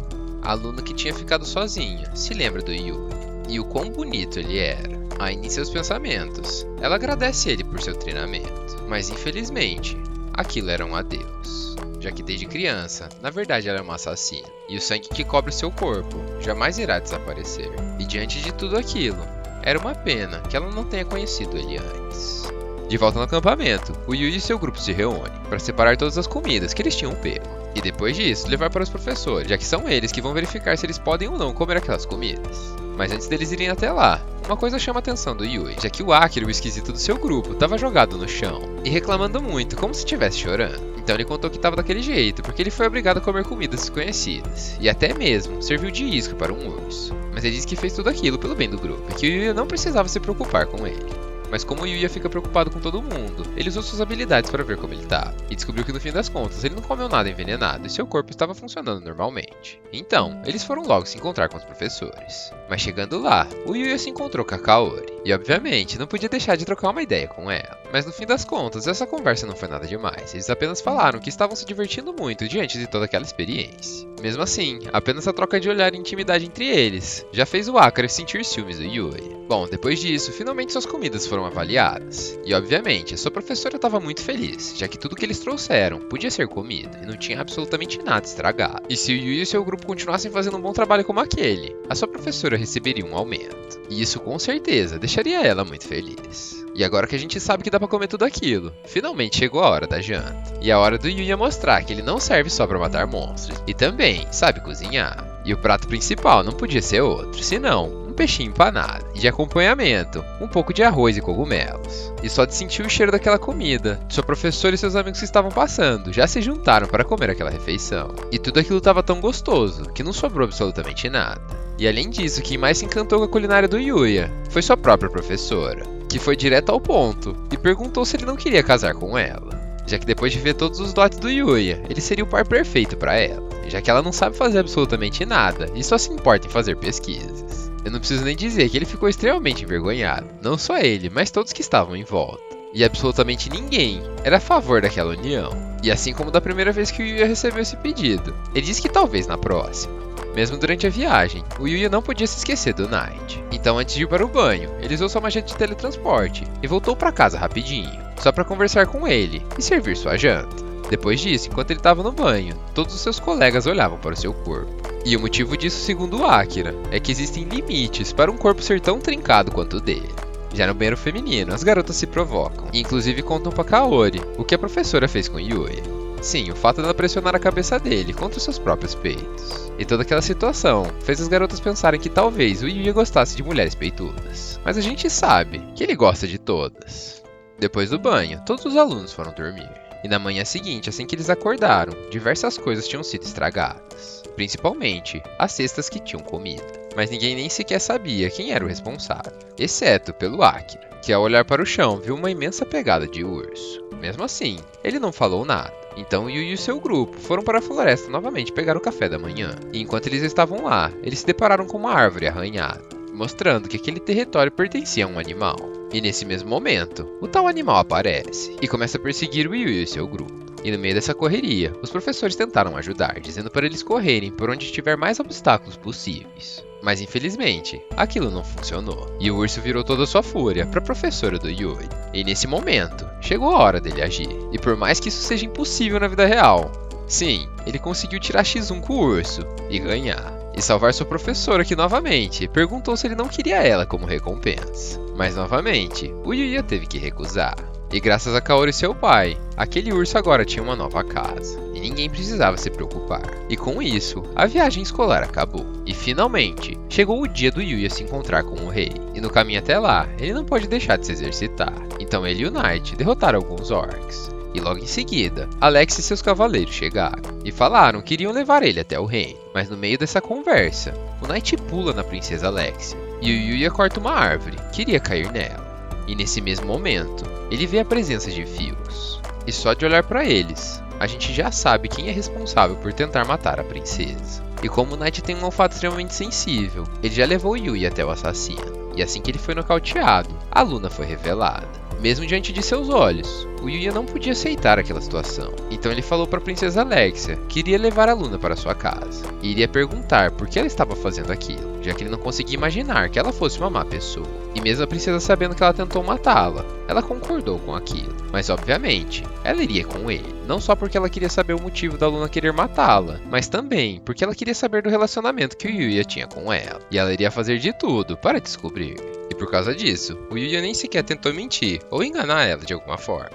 a aluna que tinha ficado sozinha se lembra do Yuya e o quão bonito ele era. Ainda em seus pensamentos, ela agradece ele por seu treinamento, mas infelizmente, aquilo era um adeus, já que desde criança, na verdade ela é uma assassina, e o sangue que cobre seu corpo jamais irá desaparecer. E diante de tudo aquilo, era uma pena que ela não tenha conhecido ele antes. De volta no acampamento, o Yuya e seu grupo se reúnem para separar todas as comidas que eles tinham pego, e depois disso levar para os professores, já que são eles que vão verificar se eles podem ou não comer aquelas comidas. Mas antes deles irem até lá, uma coisa chama a atenção do Yuya, já que o Akira, o esquisito do seu grupo, estava jogado no chão e reclamando muito, como se estivesse chorando. Então ele contou que estava daquele jeito porque ele foi obrigado a comer comidas desconhecidas e até mesmo serviu de isca para um urso. Mas ele disse que fez tudo aquilo pelo bem do grupo e que o Yuya não precisava se preocupar com ele. Mas como o Yuya fica preocupado com todo mundo, ele usou suas habilidades para ver como ele tá, e descobriu que no fim das contas ele não comeu nada envenenado e seu corpo estava funcionando normalmente. Então, eles foram logo se encontrar com os professores. Mas chegando lá, o Yuya se encontrou com a Kaori, e obviamente não podia deixar de trocar uma ideia com ela. Mas no fim das contas, essa conversa não foi nada demais, eles apenas falaram que estavam se divertindo muito diante de toda aquela experiência. Mesmo assim, apenas a troca de olhar e intimidade entre eles já fez o Akira sentir ciúmes do Yuya. Bom, depois disso, finalmente suas comidas foram avaliadas. E obviamente, a sua professora estava muito feliz, já que tudo que eles trouxeram podia ser comido e não tinha absolutamente nada estragado. E se o Yuya e seu grupo continuassem fazendo um bom trabalho como aquele, a sua professora receberia um aumento. E isso com certeza deixaria ela muito feliz. E agora que a gente sabe que dá pra comer tudo aquilo, finalmente chegou a hora da janta. E a hora do Yuya mostrar que ele não serve só pra matar monstros, e também sabe cozinhar. E o prato principal não podia ser outro, senão um peixinho empanado. E de acompanhamento, um pouco de arroz e cogumelos. E só de sentir o cheiro daquela comida, sua professora e seus amigos que estavam passando já se juntaram para comer aquela refeição. E tudo aquilo estava tão gostoso que não sobrou absolutamente nada. E além disso, quem mais se encantou com a culinária do Yuya foi sua própria professora, que foi direto ao ponto e perguntou se ele não queria casar com ela, já que depois de ver todos os dotes do Yuya, ele seria o par perfeito para ela, já que ela não sabe fazer absolutamente nada e só se importa em fazer pesquisas. Eu não preciso nem dizer que ele ficou extremamente envergonhado, não só ele, mas todos que estavam em volta. E absolutamente ninguém era a favor daquela união. E assim como da primeira vez que o Yuya recebeu esse pedido, ele disse que talvez na próxima. Mesmo durante a viagem, o Yuya não podia se esquecer do Knight. Então antes de ir para o banho, ele usou sua magia de teletransporte e voltou para casa rapidinho, só para conversar com ele e servir sua janta. Depois disso, enquanto ele estava no banho, todos os seus colegas olhavam para o seu corpo. E o motivo disso, segundo o Akira, é que existem limites para um corpo ser tão trincado quanto o dele. Já no banheiro feminino, as garotas se provocam, e inclusive contam pra Kaori o que a professora fez com Yuya. Sim, o fato dela pressionar a cabeça dele contra os seus próprios peitos. E toda aquela situação fez as garotas pensarem que talvez o Yuya gostasse de mulheres peitudas. Mas a gente sabe que ele gosta de todas. Depois do banho, todos os alunos foram dormir. E na manhã seguinte, assim que eles acordaram, diversas coisas tinham sido estragadas. Principalmente as cestas que tinham comida. Mas ninguém nem sequer sabia quem era o responsável, exceto pelo Akira, que ao olhar para o chão viu uma imensa pegada de urso. Mesmo assim, ele não falou nada. Então Yuya e seu grupo foram para a floresta novamente pegar o café da manhã. E enquanto eles estavam lá, eles se depararam com uma árvore arranhada, mostrando que aquele território pertencia a um animal. E nesse mesmo momento, o tal animal aparece e começa a perseguir o Yuya e seu grupo. E no meio dessa correria, os professores tentaram ajudar, dizendo para eles correrem por onde tiver mais obstáculos possíveis. Mas infelizmente, aquilo não funcionou. E o urso virou toda a sua fúria para a professora do Yuya. E nesse momento, chegou a hora dele agir. E por mais que isso seja impossível na vida real, sim, ele conseguiu tirar X1 com o urso e ganhar. E salvar sua professora que novamente perguntou se ele não queria ela como recompensa. Mas novamente, o Yuya teve que recusar. E graças a Kaori e seu pai, aquele urso agora tinha uma nova casa. E ninguém precisava se preocupar. E com isso, a viagem escolar acabou. E finalmente, chegou o dia do Yuya se encontrar com o rei. E no caminho até lá, ele não pode deixar de se exercitar. Então ele e o Knight derrotaram alguns orcs. E logo em seguida, Alex e seus cavaleiros chegaram e falaram que iriam levar ele até o reino. Mas no meio dessa conversa, o Knight pula na princesa Alexia e o Yuya corta uma árvore que iria cair nela. E nesse mesmo momento, ele vê a presença de fios. E só de olhar para eles, a gente já sabe quem é responsável por tentar matar a princesa. E como o Knight tem um olfato extremamente sensível, ele já levou o Yuya até o assassino. E assim que ele foi nocauteado, a Luna foi revelada. Mesmo diante de seus olhos, o Yuya não podia aceitar aquela situação. Então ele falou para a princesa Alexia que iria levar a Luna para sua casa. E iria perguntar por que ela estava fazendo aquilo, já que ele não conseguia imaginar que ela fosse uma má pessoa. E mesmo a princesa sabendo que ela tentou matá-la, ela concordou com aquilo. Mas obviamente, ela iria com ele. Não só porque ela queria saber o motivo da Luna querer matá-la, mas também porque ela queria saber do relacionamento que o Yuya tinha com ela. E ela iria fazer de tudo para descobrir. E por causa disso, o Yuya nem sequer tentou mentir ou enganar ela de alguma forma.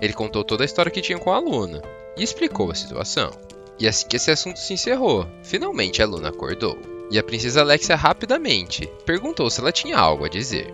Ele contou toda a história que tinha com a Luna e explicou a situação. E assim que esse assunto se encerrou, finalmente a Luna acordou. E a princesa Alexia rapidamente perguntou se ela tinha algo a dizer.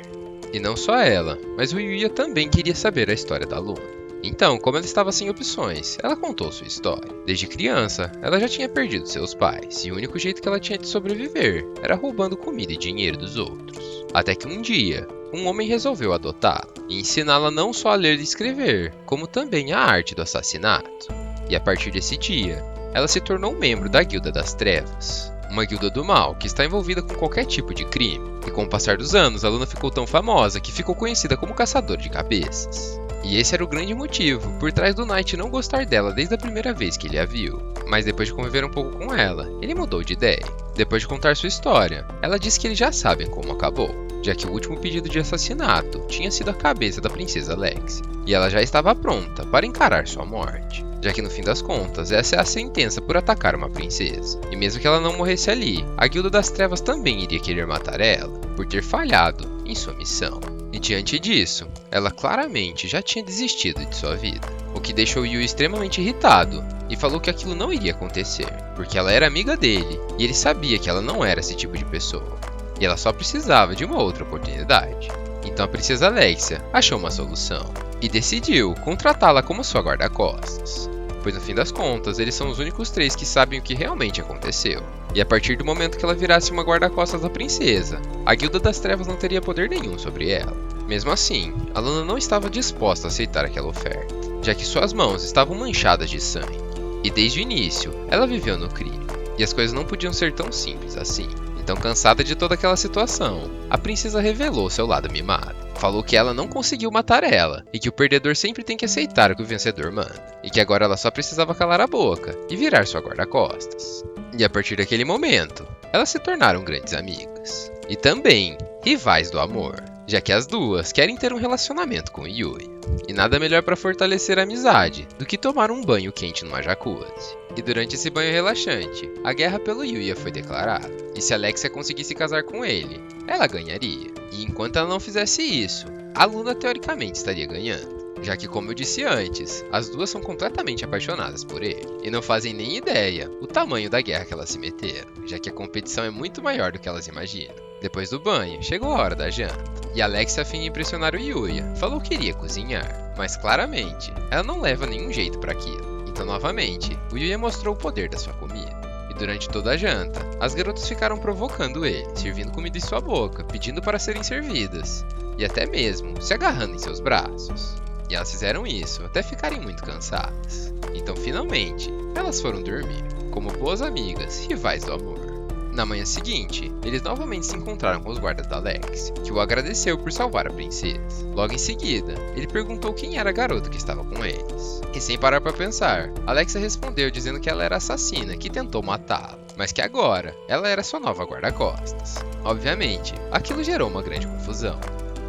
E não só ela, mas o Yuya também queria saber a história da Luna. Então, como ela estava sem opções, ela contou sua história. Desde criança, ela já tinha perdido seus pais, e o único jeito que ela tinha de sobreviver era roubando comida e dinheiro dos outros. Até que um dia, um homem resolveu adotá-la e ensiná-la não só a ler e escrever, como também a arte do assassinato. E a partir desse dia, ela se tornou um membro da Guilda das Trevas, uma guilda do mal que está envolvida com qualquer tipo de crime. E com o passar dos anos, a Luna ficou tão famosa que ficou conhecida como Caçadora de Cabeças. E esse era o grande motivo por trás do Knight não gostar dela desde a primeira vez que ele a viu. Mas depois de conviver um pouco com ela, ele mudou de ideia. Depois de contar sua história, ela disse que eles já sabem como acabou, já que o último pedido de assassinato tinha sido a cabeça da princesa Alexia, e ela já estava pronta para encarar sua morte, já que no fim das contas essa é a sentença por atacar uma princesa. E mesmo que ela não morresse ali, a Guilda das Trevas também iria querer matar ela, por ter falhado em sua missão. E diante disso, ela claramente já tinha desistido de sua vida, o que deixou Yui extremamente irritado e falou que aquilo não iria acontecer, porque ela era amiga dele e ele sabia que ela não era esse tipo de pessoa, e ela só precisava de uma outra oportunidade. Então a princesa Alexia achou uma solução e decidiu contratá-la como sua guarda-costas, pois no fim das contas eles são os únicos três que sabem o que realmente aconteceu. E a partir do momento que ela virasse uma guarda-costas da princesa, a Guilda das Trevas não teria poder nenhum sobre ela. Mesmo assim, a Luna não estava disposta a aceitar aquela oferta, já que suas mãos estavam manchadas de sangue. E desde o início, ela viveu no crime, e as coisas não podiam ser tão simples assim. Então, cansada de toda aquela situação, a princesa revelou seu lado mimado. Falou que ela não conseguiu matar ela, e que o perdedor sempre tem que aceitar o que o vencedor manda, e que agora ela só precisava calar a boca e virar sua guarda-costas. E a partir daquele momento, elas se tornaram grandes amigas, e também rivais do amor, já que as duas querem ter um relacionamento com Yui. E nada melhor para fortalecer a amizade do que tomar um banho quente numa jacuzzi. E durante esse banho relaxante, a guerra pelo Yuya foi declarada. E se Alexia conseguisse casar com ele, ela ganharia. E enquanto ela não fizesse isso, a Luna teoricamente estaria ganhando, já que, como eu disse antes, as duas são completamente apaixonadas por ele, e não fazem nem ideia o tamanho da guerra que elas se meteram, já que a competição é muito maior do que elas imaginam. Depois do banho, chegou a hora da janta, e Alexia, a fim de impressionar o Yuya, falou que iria cozinhar, mas claramente, ela não leva nenhum jeito para aquilo. Então, novamente, o Yuya mostrou o poder da sua comida. E durante toda a janta, as garotas ficaram provocando ele, servindo comida em sua boca, pedindo para serem servidas, e até mesmo se agarrando em seus braços. E elas fizeram isso até ficarem muito cansadas. Então, finalmente, elas foram dormir, como boas amigas, rivais do amor. Na manhã seguinte, eles novamente se encontraram com os guardas da Alexia, que o agradeceu por salvar a princesa. Logo em seguida, ele perguntou quem era a garota que estava com eles. E sem parar para pensar, Alexia respondeu dizendo que ela era a assassina que tentou matá-la, mas que agora ela era sua nova guarda-costas. Obviamente, aquilo gerou uma grande confusão.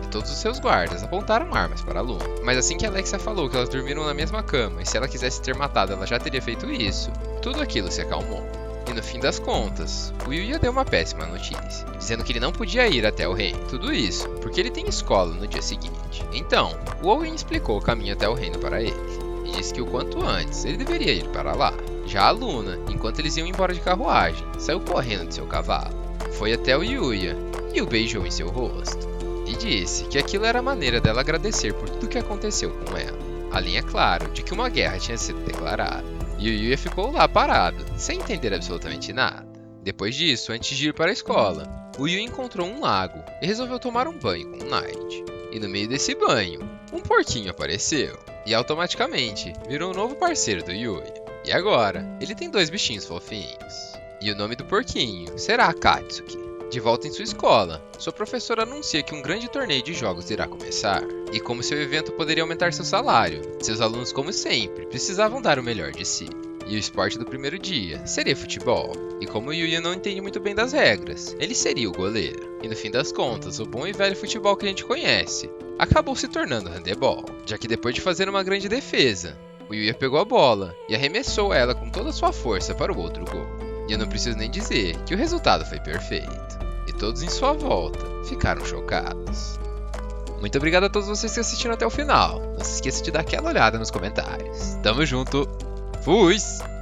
Todos os seus guardas apontaram armas para a Luna. Mas assim que Alexia falou que elas dormiram na mesma cama e se ela quisesse ter matado ela já teria feito isso, tudo aquilo se acalmou. E no fim das contas, o Yuya deu uma péssima notícia, dizendo que ele não podia ir até o reino. Tudo isso porque ele tem escola no dia seguinte. Então, o Owen explicou o caminho até o reino para ele, e disse que o quanto antes ele deveria ir para lá. Já a Luna, enquanto eles iam embora de carruagem, saiu correndo de seu cavalo, foi até o Yuya e o beijou em seu rosto. E disse que aquilo era a maneira dela agradecer por tudo que aconteceu com ela. Além, é claro, de que uma guerra tinha sido declarada. E o Yuya ficou lá parado, sem entender absolutamente nada. Depois disso, antes de ir para a escola, o Yuya encontrou um lago e resolveu tomar um banho com o Knight. E no meio desse banho, um porquinho apareceu. E automaticamente, virou um novo parceiro do Yuya. E agora, ele tem dois bichinhos fofinhos. E o nome do porquinho será Akatsuki. De volta em sua escola, sua professora anuncia que um grande torneio de jogos irá começar, e como seu evento poderia aumentar seu salário, seus alunos, como sempre, precisavam dar o melhor de si. E o esporte do primeiro dia seria futebol, e como o Yuya não entende muito bem das regras, ele seria o goleiro. E no fim das contas, o bom e velho futebol que a gente conhece acabou se tornando handebol, já que depois de fazer uma grande defesa, o Yuya pegou a bola e arremessou ela com toda a sua força para o outro gol. E eu não preciso nem dizer que o resultado foi perfeito. E todos em sua volta ficaram chocados. Muito obrigado a todos vocês que assistiram até o final. Não se esqueça de dar aquela olhada nos comentários. Tamo junto. Fui!